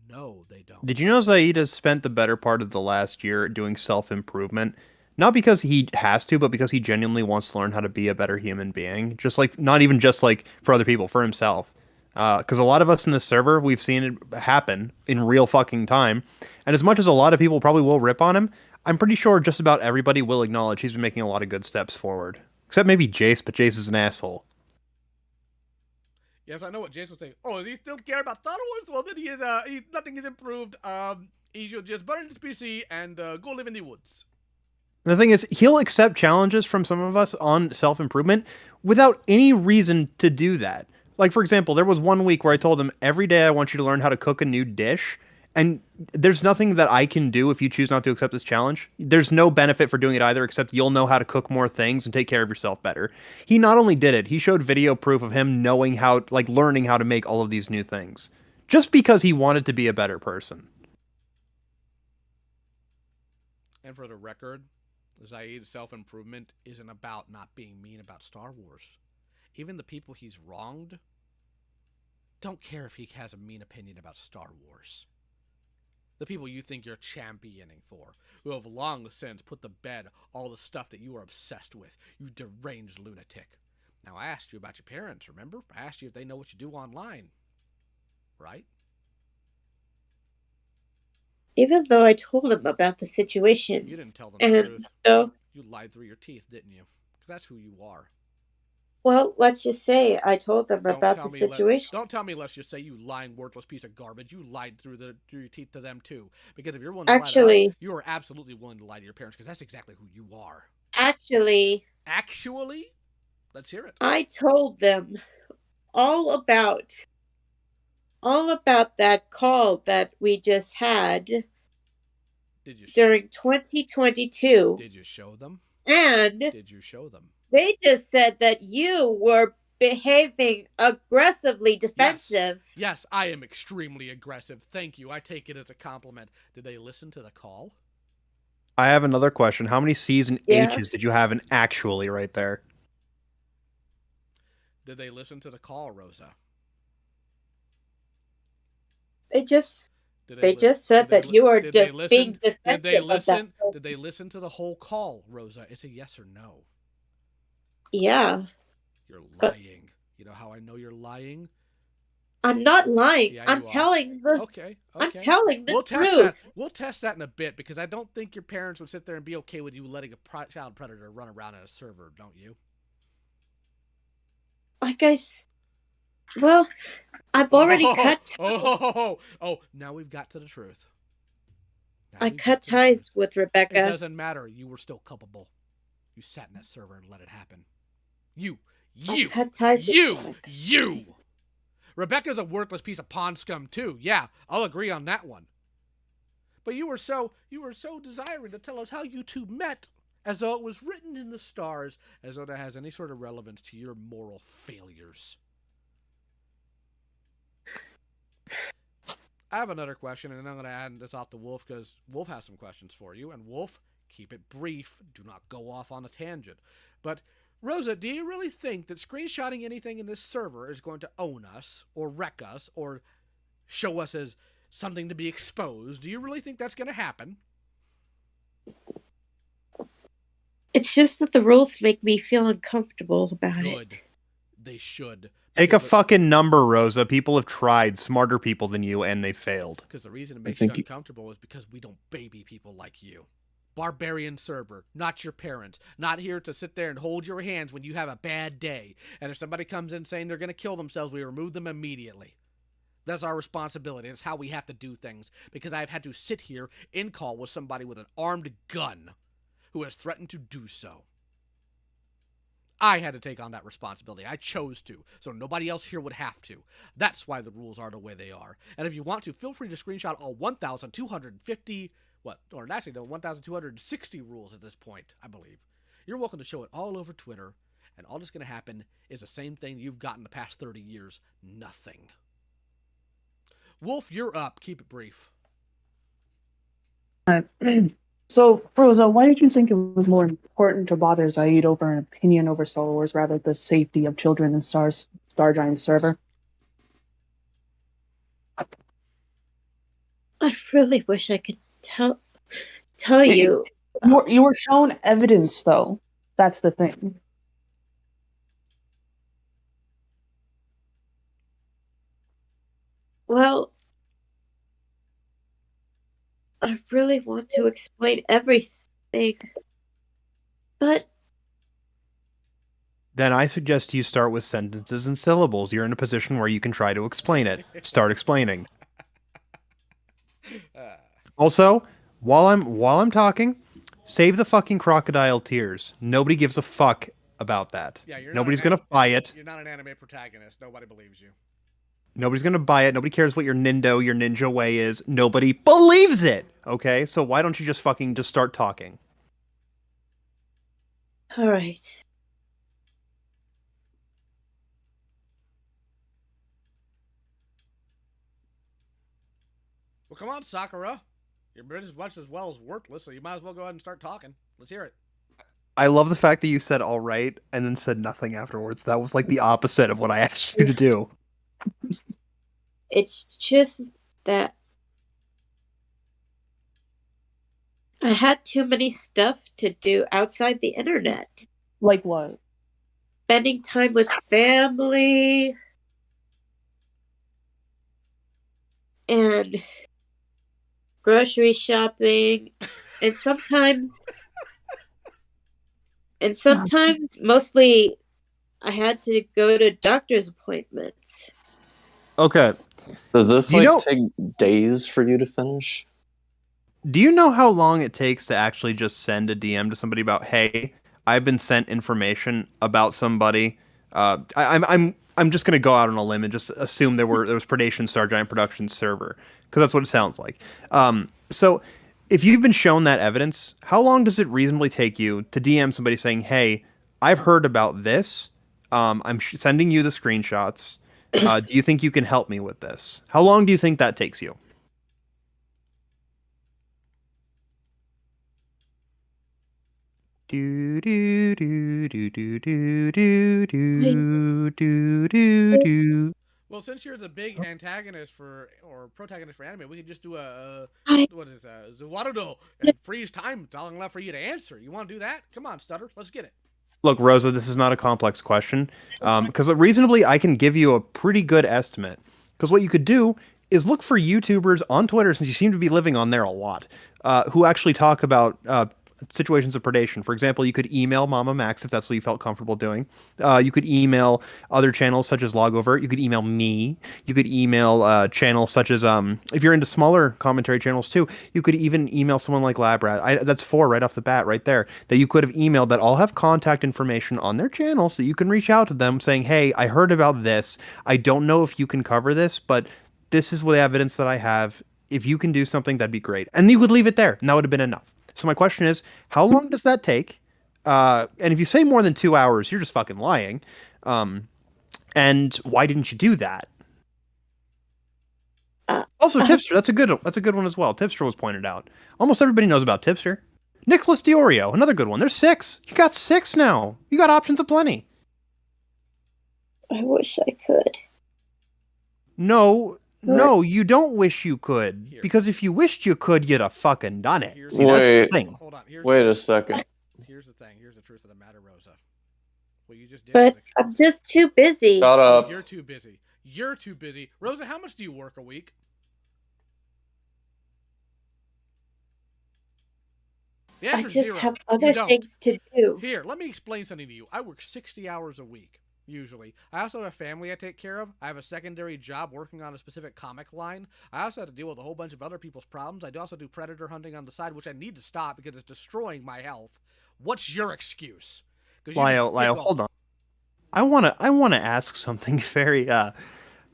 No, they don't. Did you know Zaid has spent the better part of the last year doing self-improvement? Not because he has to, but because he genuinely wants to learn how to be a better human being. Just like, not even just like for other people, for himself. Because a lot of us in this server, we've seen it happen in real fucking time. And as much as a lot of people probably will rip on him, I'm pretty sure just about everybody will acknowledge he's been making a lot of good steps forward. Except maybe Jace, but Jace is an asshole. Yes, I know what Jace would say. Oh, does he still care about Star Wars? Well, then nothing is improved. He should just burn his PC and go live in the woods. The thing is, he'll accept challenges from some of us on self-improvement without any reason to do that. Like, for example, there was one week where I told him, every day I want you to learn how to cook a new dish. And there's nothing that I can do if you choose not to accept this challenge. There's no benefit for doing it either, except you'll know how to cook more things and take care of yourself better. He not only did it, he showed video proof of him knowing how, like, learning how to make all of these new things. Just because he wanted to be a better person. And for the record, Zaid's self-improvement isn't about not being mean about Star Wars. Even the people he's wronged don't care if he has a mean opinion about Star Wars. The people you think you're championing for, who have long since put to bed all the stuff that you are obsessed with, you deranged lunatic. Now, I asked you about your parents, remember? I asked you if they know what you do online. Right? Even though I told him about the situation. You didn't tell them and the truth. So, You lied through your teeth, didn't you? Because that's who you are. well, let's just say I told them about the situation. Don't tell me, let's just say, you lying, worthless piece of garbage. You lied through your teeth to them, too. Because if you're willing to lie to us, you are absolutely willing to lie to your parents, because that's exactly who you are. Actually? Let's hear it. I told them all about that call that we just had during 2022. Did you show them? And did you show them? They just said that you were behaving aggressively defensive. Yes, I am extremely aggressive. Thank you. I take it as a compliment. Did they listen to the call? I have another question. How many C's and H's did you have in actually right there? Did they listen to the call, Rosa? They just said that you are being defensive. Did they listen to the whole call, Rosa? It's a yes or no. Yeah. You're lying. You know how I know you're lying? I'm not lying. Yeah, I'm telling the Okay. I'm telling the truth. We'll test that in a bit, because I don't think your parents would sit there and be okay with you letting a child predator run around on a server, don't you? Well, I've already cut ties. Oh, now we've got to the truth. I cut ties with Rebecca. It doesn't matter. You were still culpable. You sat in that server and let it happen. You. Cut ties You. Rebecca's a worthless piece of pond scum too. Yeah, I'll agree on that one. But you were so desiring to tell us how you two met, as though it was written in the stars, as though that has any sort of relevance to your moral failures. I have another question, and I'm going to add this off to Wolf, because Wolf has some questions for you. And Wolf, keep it brief. Do not go off on a tangent. But, Rosa, do you really think that screenshotting anything in this server is going to own us, or wreck us, or show us as something to be exposed? Do you really think that's going to happen? It's just that the rules make me feel uncomfortable about it. Good. They should. Take a fucking number, Rosa. People have tried, smarter people than you, and they failed. Because the reason it makes you uncomfortable is because we don't baby people like you. Barbarian server, not your parents. Not here to sit there and hold your hands when you have a bad day. And if somebody comes in saying they're going to kill themselves, we remove them immediately. That's our responsibility. That's how we have to do things. Because I've had to sit here in call with somebody with an armed gun who has threatened to do so. I had to take on that responsibility. I chose to, so nobody else here would have to. That's why the rules are the way they are. And if you want to, feel free to screenshot all 1,250, 1,260 rules at this point, I believe. You're welcome to show it all over Twitter, and all that's going to happen is the same thing you've gotten the past 30 years. Nothing. Wolf, you're up. Keep it brief. So, Rosa, why did you think it was more important to bother Zaid over an opinion over Star Wars rather than the safety of children in Star Giant's server? I really wish I could tell you. You were shown evidence, though. That's the thing. Well, I really want to explain everything, but... Then I suggest you start with sentences and syllables. You're in a position where you can try to explain it. Start explaining. Also, while I'm talking, save the fucking crocodile tears. Nobody gives a fuck about that. Yeah, nobody's gonna buy it. You're not an anime protagonist. Nobody believes you. Nobody's gonna buy it. Nobody cares what your ninja way is. Nobody believes it. Okay, so why don't you just start talking? All right. Well, come on, Sakura. Your British much as well as worthless, so you might as well go ahead and start talking. Let's hear it. I love the fact that you said all right and then said nothing afterwards. That was like the opposite of what I asked you to do. It's just that I had too many stuff to do outside the internet. Like what? Spending time with family and grocery shopping and sometimes mostly I had to go to doctor's appointments. Okay. Does this Do you know- take days for you to finish? Do you know how long it takes to actually just send a DM to somebody about, hey, I've been sent information about somebody. I'm just gonna go out on a limb and just assume there was predation Star Giant Productions server because that's what it sounds like. So if you've been shown that evidence, how long does it reasonably take you to DM somebody saying, hey, I've heard about this. I'm sending you the screenshots. Do you think you can help me with this? How long do you think that takes you? Do do do do do do do do do do do. Well, since you're the big antagonist or protagonist for anime, we could just do what is that? Zuwarudo and freeze time long enough for you to answer. You want to do that? Come on, Stutter. Let's get it. Look, Rosa, this is not a complex question. Because reasonably, I can give you a pretty good estimate. Because what you could do is look for YouTubers on Twitter, since you seem to be living on there a lot, who actually talk about situations of predation. For example, you could email Mama Max if that's what you felt comfortable doing. You could email other channels such as Logovert. You could email me. You could email channels such as, if you're into smaller commentary channels too, you could even email someone like Labrat. That's 4 right off the bat right there that you could have emailed that all have contact information on their channel so you can reach out to them saying, hey, I heard about this. I don't know if you can cover this, but this is the evidence that I have. If you can do something, that'd be great. And you could leave it there. And that would have been enough. So my question is, how long does that take? And if you say more than 2 hours, you're just fucking lying. And why didn't you do that? Also, Tipster, that's a good one as well. Tipster was pointed out. Almost everybody knows about Tipster. Nicholas Diorio, another good one. There's 6. You got 6 now. You got options aplenty. I wish I could. No, you don't wish you could. Because if you wished you could, you'd have fucking done it. See, that's the thing. Hold on. Wait a second. Here's the thing. Here's the truth of the matter, Rosa. What you just did. But I'm just too busy. Shut up. You're too busy. You're too busy. Rosa, how much do you work a week? I just 0. have other things to do. Here, let me explain something to you. I work 60 hours a week, usually. I also have a family I take care of. I have a secondary job working on a specific comic line. I also have to deal with a whole bunch of other people's problems. I also do predator hunting on the side, which I need to stop because it's destroying my health. What's your excuse? Lyle, hold on. I wanna ask something very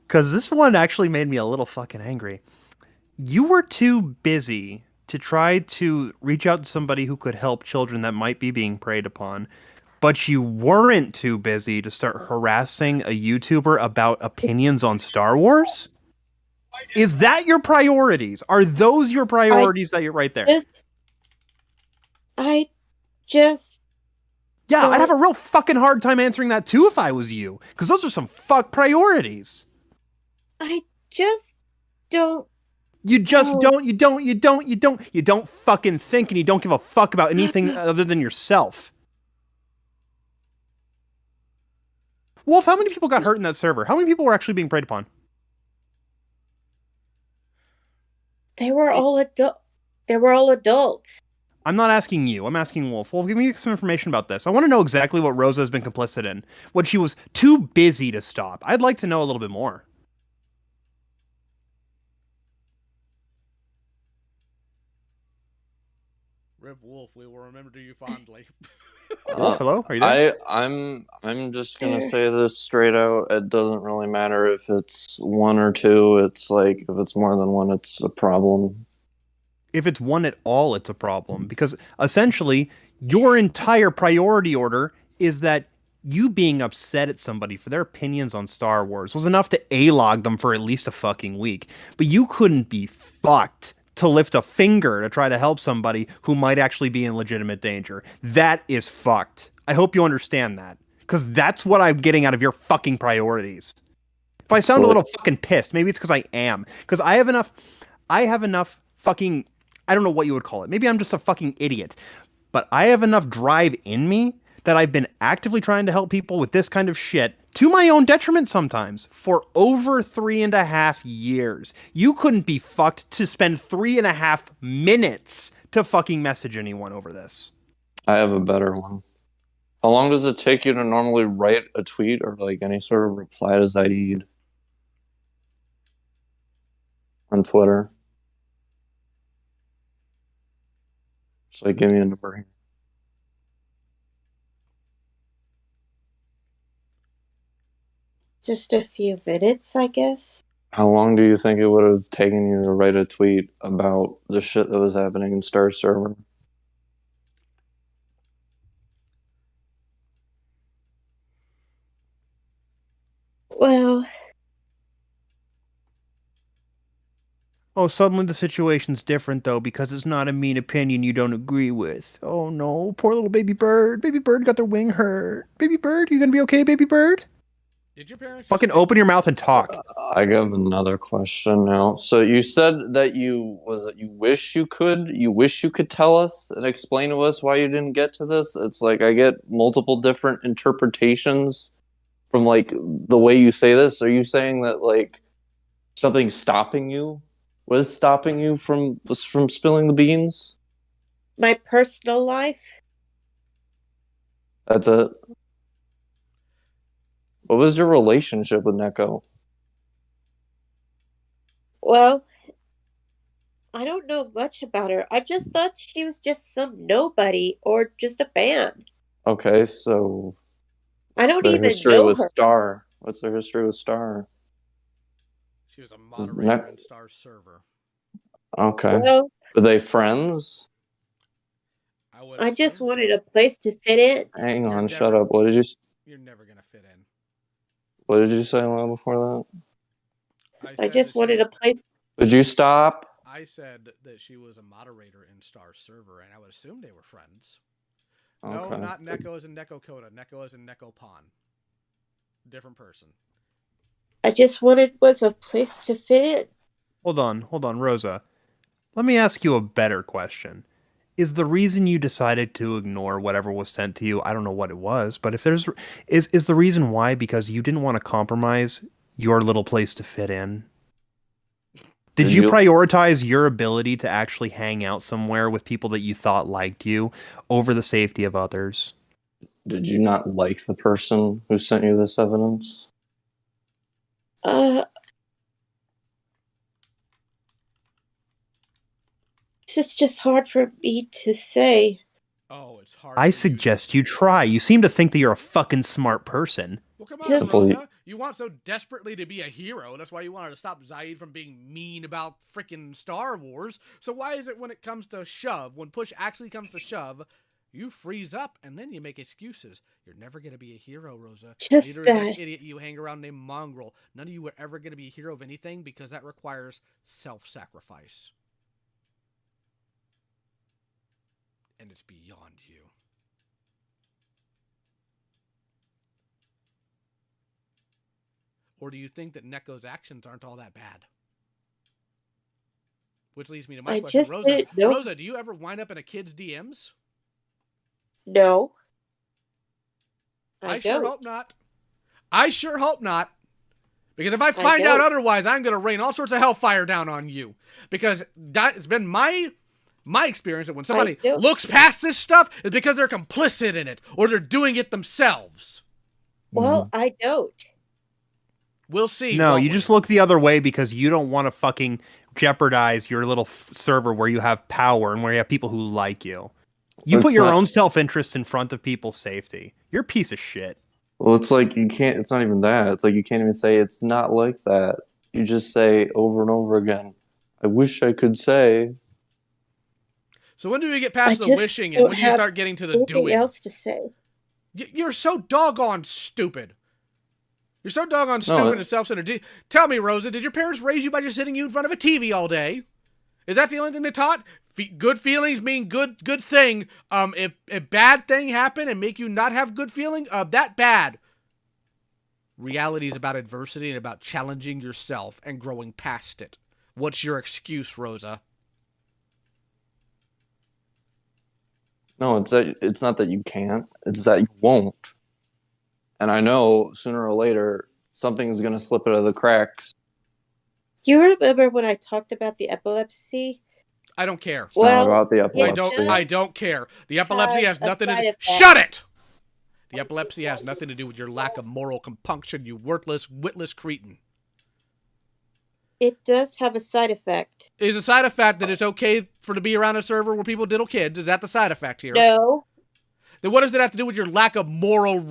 because this one actually made me a little fucking angry. You were too busy to try to reach out to somebody who could help children that might be being preyed upon, but you weren't too busy to start harassing a YouTuber about opinions on Star Wars? Is that your priorities? Are those your priorities that you're right there? Yeah, I'd have a real fucking hard time answering that too if I was you, because those are some fuck priorities. I just don't. You just don't fucking think, and you don't give a fuck about anything other than yourself. Wolf, how many people got hurt in that server? How many people were actually being preyed upon? They were all adults. I'm not asking you. I'm asking Wolf. Wolf, give me some information about this. I want to know exactly what Rosa has been complicit in. What she was too busy to stop. I'd like to know a little bit more. Rip Wolf, we will remember you fondly. Wolf, hello? Are you there? I'm just gonna say this straight out. It doesn't really matter if it's 1 or 2. It's like if it's more than 1, it's a problem. If it's 1 at all, it's a problem. Because essentially, your entire priority order is that you being upset at somebody for their opinions on Star Wars was enough to A-log them for at least a fucking week. But you couldn't be fucked to lift a finger to try to help somebody who might actually be in legitimate danger. That is fucked. I hope you understand that. Because that's what I'm getting out of your fucking priorities. If I sound a little fucking pissed, maybe it's because I am. Because I have enough fucking, I don't know what you would call it. Maybe I'm just a fucking idiot. But I have enough drive in me that I've been actively trying to help people with this kind of shit, to my own detriment sometimes, for over 3.5 years. You couldn't be fucked to spend 3.5 minutes to fucking message anyone over this. I have a better one. How long does it take you to normally write a tweet or like any sort of reply to Zaid on Twitter? Just like give me a number here. Just a few minutes, I guess. How long do you think it would have taken you to write a tweet about the shit that was happening in Star Server? Well, Oh, suddenly the situation's different, though, because it's not a mean opinion you don't agree with. Oh, no. Poor little baby bird. Baby bird got their wing hurt. Baby bird, you gonna be okay, baby bird? Did your parents Fucking open your mouth and talk. I have another question now. So you said that you wish you could tell us and explain to us why you didn't get to this. It's like I get multiple different interpretations from like the way you say this. Are you saying that like something's stopping you? Was stopping you from spilling the beans? my personal life. That's it. What was your relationship with Neko? Well, I don't know much about her. I just thought she was just some nobody or just a fan. Okay, so I don't their even history know with her. Star. What's their history with Star? She was a Is moderator that- in Star's server. Okay. Well, Are they friends? I just wanted a place to fit in. Hang You're on, shut never- up. What did You're never gonna fit in. you say Lana, before I said just that she wanted a was- place. that? Did you stop? I said that she was a moderator in Star's server, and I would assume they were friends. No, Okay. not Neko as in Neko Koda. Neko as in Neko Pon. Different person. I just wanted was a place to fit in. Hold on, Rosa. Let me ask you a better question. Is the reason you decided to ignore whatever was sent to you, I don't know what it was, but if there's is the reason why because you didn't want to compromise your little place to fit in? Did you prioritize your ability to actually hang out somewhere with people that you thought liked you over the safety of others? Did you not like the person who sent you this evidence? This is just hard for me to say. Oh, it's hard. I for you. suggest you try. You seem to think that you're a fucking smart person. Well, come on, Just- Rosa. You want so desperately to be a hero. That's why you wanted to stop Zaid from being mean about freaking Star Wars. So why is it when it comes to shove, when push actually comes to shove, you freeze up and then you make excuses? You're never going to be a hero, Rosa. Just Neither is that that. idiot you hang around named Mongrel. None of you are ever going to be a hero of anything because that requires self-sacrifice. And it's beyond you. Or do you think that Neko's actions aren't all that bad? Which leads me to my I question. just Rosa, didn't know. Rosa, do you ever wind up in a kid's DMs? No. I don't. sure hope not. I sure hope not. Because if I find out don't. otherwise, I'm going to rain all sorts of hellfire down on you. Because it's been my experience that when somebody don't. looks past this stuff, it's because they're complicit in it or they're doing it themselves. Well, I don't. We'll see. No, won't you we? just look the other way because you don't want to fucking jeopardize your little server where you have power and where you have people who like you. You It's put your not- own self-interest in front of people's safety. You're a piece of shit. Well, it's like you can't. It's not even that. It's like you can't even say it's not like that. You just say over and over again. I wish I could say. So when do we get I past the just wishing and don't when do you have start getting to the Anything doing? else to say? You're so doggone stupid. You're so doggone No, stupid and self-centered. Tell me, Rosa, did your parents raise you by just sitting you in front of a TV all day? Is that the only thing they taught? Good feelings mean good thing. If a bad thing happen and make you not have good feeling, that bad. Reality is about adversity and about challenging yourself and growing past it. What's your excuse, Rosa? No, it's not that you can't. It's that you won't. And I know sooner or later something's gonna slip out of the cracks. You remember when I talked about the epilepsy? I don't care. It's not about the I epilepsy. don't care. The epilepsy has nothing to do. side effect. Shut it! The epilepsy has nothing to do with your lack of moral compunction, you worthless, witless cretin. It does have a side effect. Is a side effect that it's okay to be around a server where people diddle kids? Is that the side effect here? No. Then what does it have to do with your lack of moral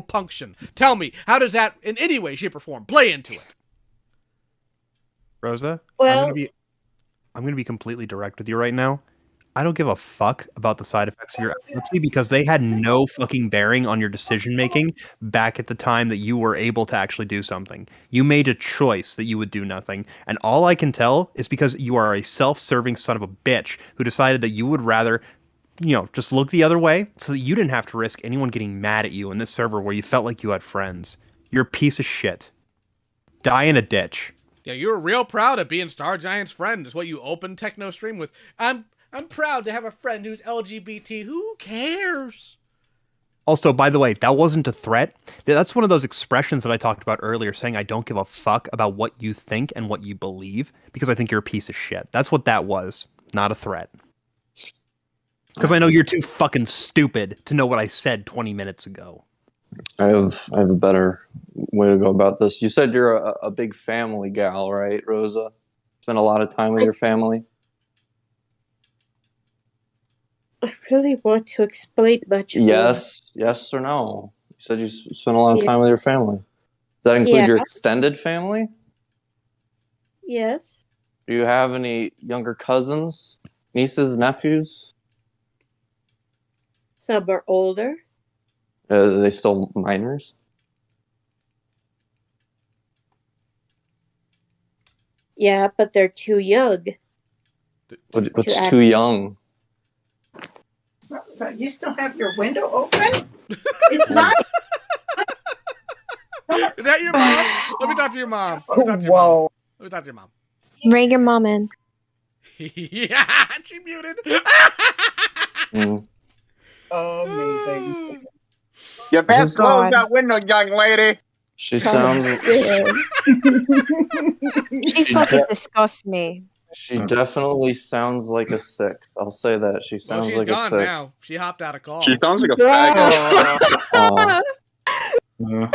punction? Tell me, how does that in any way, shape, or form play into it? Rosa, Well, I'm gonna be completely direct with you right now. I don't give a fuck about the side effects of your epilepsy because they had no fucking bearing on your decision making back at the time that you were able to actually do something. You made a choice that you would do nothing. And all I can tell is because you are a self-serving son of a bitch who decided that you would rather, just look the other way so that you didn't have to risk anyone getting mad at you in this server where you felt like you had friends. You're a piece of shit. Die in a ditch. Yeah, you were real proud of being Star Giant's friend. Is what you opened Techno Stream with. I'm proud to have a friend who's LGBT. Who cares? Also, by the way, that wasn't a threat. That's one of those expressions that I talked about earlier, saying I don't give a fuck about what you think and what you believe because I think you're a piece of shit. That's what that was, not a threat. Because I know you're too fucking stupid to know what I said 20 minutes ago. I have a better way to go about this. You said you're a big family gal, right, Rosa? Spend a lot of time with your family? I really want to explain much more. Yes or no? You said you spend a lot of time with your family. Does that include your extended family? Yes. Do you have any younger cousins, nieces, nephews? Some are older. Are they still minors? Yeah, but they're too young. What's too young? So you still have your window open? It's not. Is that your mom? Let me talk to your mom. Let me talk to your mom. Bring your mom in. Yeah, she muted. Amazing. You best close that window, young lady. She sounds. She fucking disgusts me. She definitely sounds like a six. I'll say that. She sounds like a six. Now. She hopped out of call. She sounds like a faggot. No.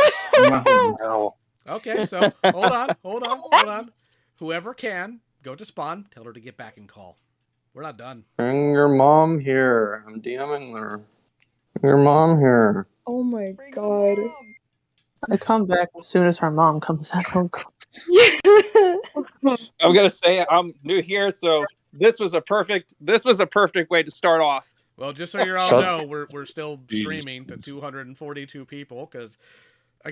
Okay, so hold on. Whoever can, go to spawn, tell her to get back and call. We're not done. Bring your mom here. I'm DMing her. Bring your mom here. Oh my god. I come back as soon as her mom comes out. I'm gonna say I'm new here, so this was a perfect way to start off. Well, just so you all know, we're still streaming to 242 people because.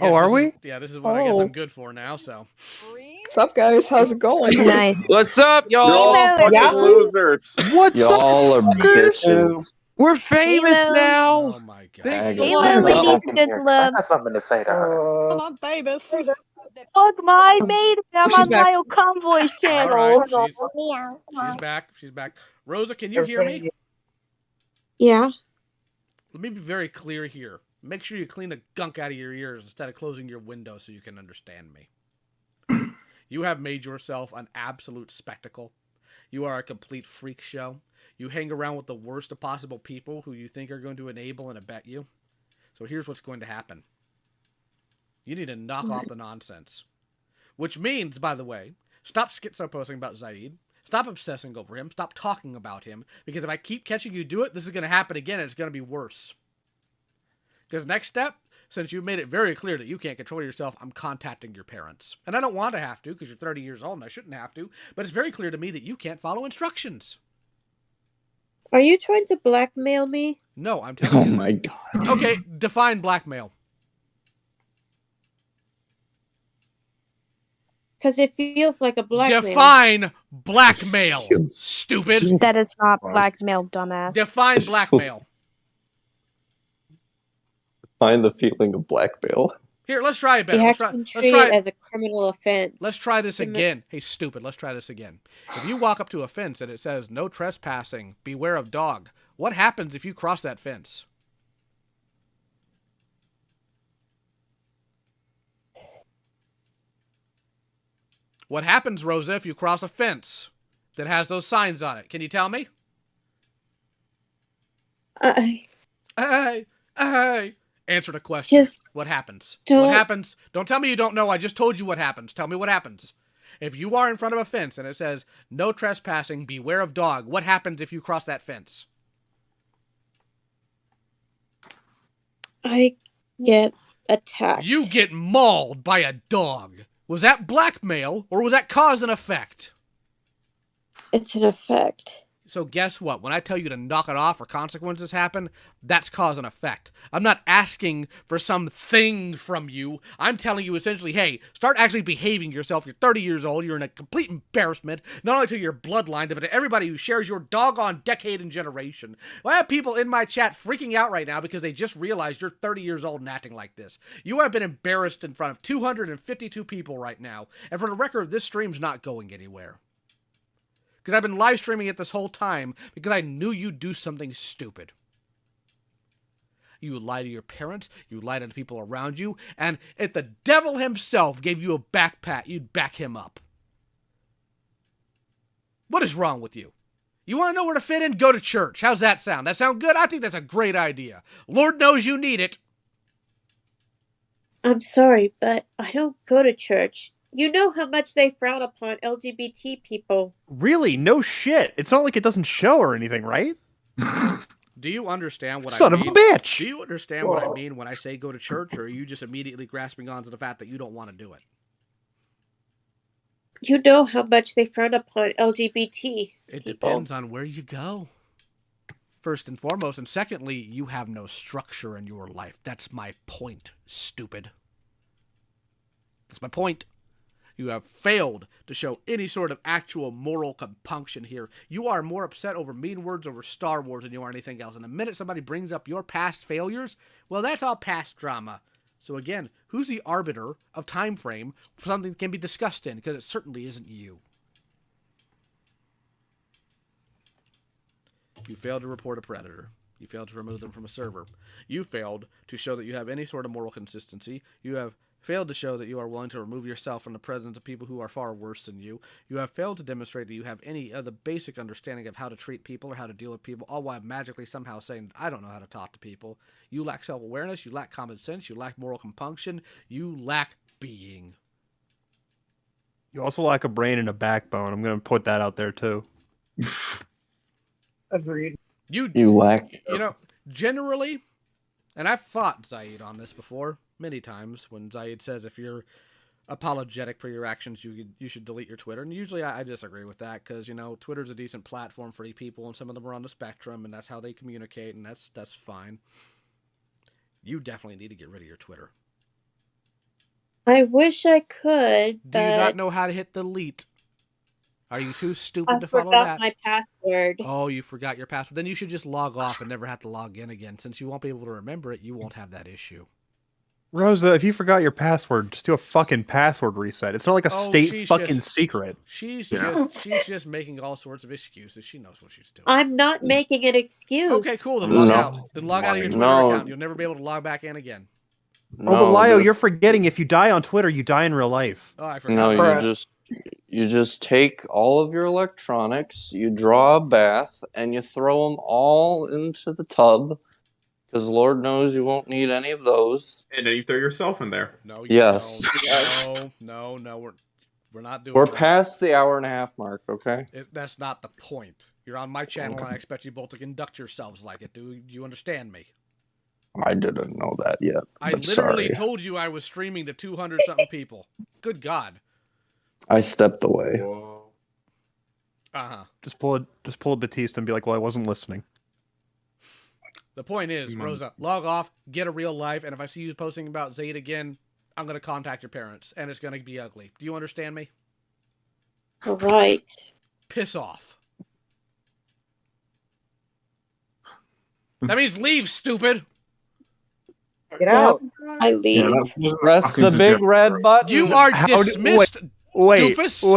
Are we? This is what I guess I'm good for now. So. What's up, guys? How's it going? Nice. What's up, y'all? You're all fucking losers. What's up? Y'all are bitches. We're famous now. Oh my god. Hey, Lily needs good love. something to say to her. I'm famous. Fuck my mate. I'm on Lio Convoy's channel. All right, she's back. Rosa, can you hear me? Yeah. Let me be very clear here. Make sure you clean the gunk out of your ears instead of closing your window so you can understand me. You have made yourself an absolute spectacle. You are a complete freak show. You hang around with the worst of possible people who you think are going to enable and abet you. So here's what's going to happen. You need to knock off the nonsense. Which means, by the way, stop schizo posting about Zaid. Stop obsessing over him. Stop talking about him. Because if I keep catching you do it, this is going to happen again and it's going to be worse. Because next step, since you've made it very clear that you can't control yourself, I'm contacting your parents. And I don't want to have to because you're 30 years old and I shouldn't have to. But it's very clear to me that you can't follow instructions. Are you trying to blackmail me? No, I'm telling you. Oh my god. Okay, define blackmail. Because it feels like a blackmail. Define blackmail, stupid. That is not blackmail, dumbass. Define blackmail. Find the feeling of blackmail. Here, let's try it better. You have Let's to try. treat it as a criminal offense. Let's try this again. Hey, stupid. Let's try this again. If you walk up to a fence and it says "No trespassing, beware of dog," what happens if you cross that fence? What happens, Rosa, if you cross a fence that has those signs on it? Can you tell me? Hey. Answer the question. Just what happens? don't... What happens? Don't tell me you don't know. I just told you what happens. Tell me what happens. If you are in front of a fence and it says, "No trespassing, beware of dog," what happens if you cross that fence? I get attacked. You get mauled by a dog. Was that blackmail or was that cause and effect? It's an effect. So guess what? When I tell you to knock it off or consequences happen, that's cause and effect. I'm not asking for something from you. I'm telling you essentially, hey, start actually behaving yourself. You're 30 years old. You're in a complete embarrassment, not only to your bloodline, but to everybody who shares your doggone decade and generation. I have people in my chat freaking out right now because they just realized you're 30 years old and acting like this. You have been embarrassed in front of 252 people right now. And for the record, this stream's not going anywhere. Because I've been live streaming it this whole time because I knew you'd do something stupid. You would lie to your parents, you would lie to the people around you, and if the devil himself gave you a back pat, you'd back him up. What is wrong with you? You want to know where to fit in? Go to church. How's that sound? That sound good? I think that's a great idea. Lord knows you need it. I'm sorry, but I don't go to church. You know how much they frown upon LGBT people. Really? No shit. It's not like it doesn't show or anything, right? Do you understand what Son I mean? of a bitch! Do you understand what I mean when I say go to church, or are you just immediately grasping onto the fact that you don't want to do it? You know how much they frown upon LGBT It people. depends on where you go. First and foremost, and secondly, you have no structure in your life. That's my point, stupid. That's my point. You have failed to show any sort of actual moral compunction here. You are more upset over mean words over Star Wars than you are anything else. And the minute somebody brings up your past failures, well, that's all past drama. So again, who's the arbiter of time frame for something that can be discussed in? Because it certainly isn't you. You failed to report a predator. You failed to remove them from a server. You failed to show that you have any sort of moral consistency. You have failed to show that you are willing to remove yourself from the presence of people who are far worse than you. You have failed to demonstrate that you have any other basic understanding of how to treat people or how to deal with people, all while magically somehow saying, I don't know how to talk to people. You lack self-awareness, you lack common sense, you lack moral compunction, you lack being. You also lack a brain and a backbone. I'm going to put that out there, too. Agreed. You lack... You know, generally, and I've fought Zaid on this before, many times, when Zaid says if you're apologetic for your actions, you should delete your Twitter. And usually I disagree with that because, you know, Twitter's a decent platform for people, and some of them are on the spectrum, and that's how they communicate, and that's fine. You definitely need to get rid of your Twitter. I wish I could, but... Do you not know how to hit delete? Are you too stupid to follow that? I that? forgot my password. Oh, you forgot your password. Then you should just log off and never have to log in again. Since you won't be able to remember it, you won't have that issue. Rosa, if you forgot your password, just do a fucking password reset. It's not like a state fucking secret. She's just making all sorts of excuses. She knows what she's doing. I'm not making an excuse. Okay, cool. Then log out. Then log out of your Twitter account. You'll never be able to log back in again. No, but Lio, you're forgetting if you die on Twitter, you die in real life. Oh, I forgot. No, you just take all of your electronics, you draw a bath, and you throw them all into the tub. Because Lord knows you won't need any of those. And then you throw yourself in there. No, yes. No, we're not doing We're that. past the hour-and-a-half mark, okay? That's not the point. You're on my channel, and I expect you both to conduct yourselves like it. Do you understand me? I didn't know that yet. I literally told you I was streaming to 200-something people. Good God. I stepped away. Uh-huh. Just pull a Batista and be like, well, I wasn't listening. The point is, Rosa, log off, get a real life, and if I see you posting about Zayd again, I'm going to contact your parents, and it's going to be ugly. Do you understand me? All right. Piss off. That means leave, stupid. Get out. I leave. Press the big red button. You are How dismissed, wait, doofus. wait.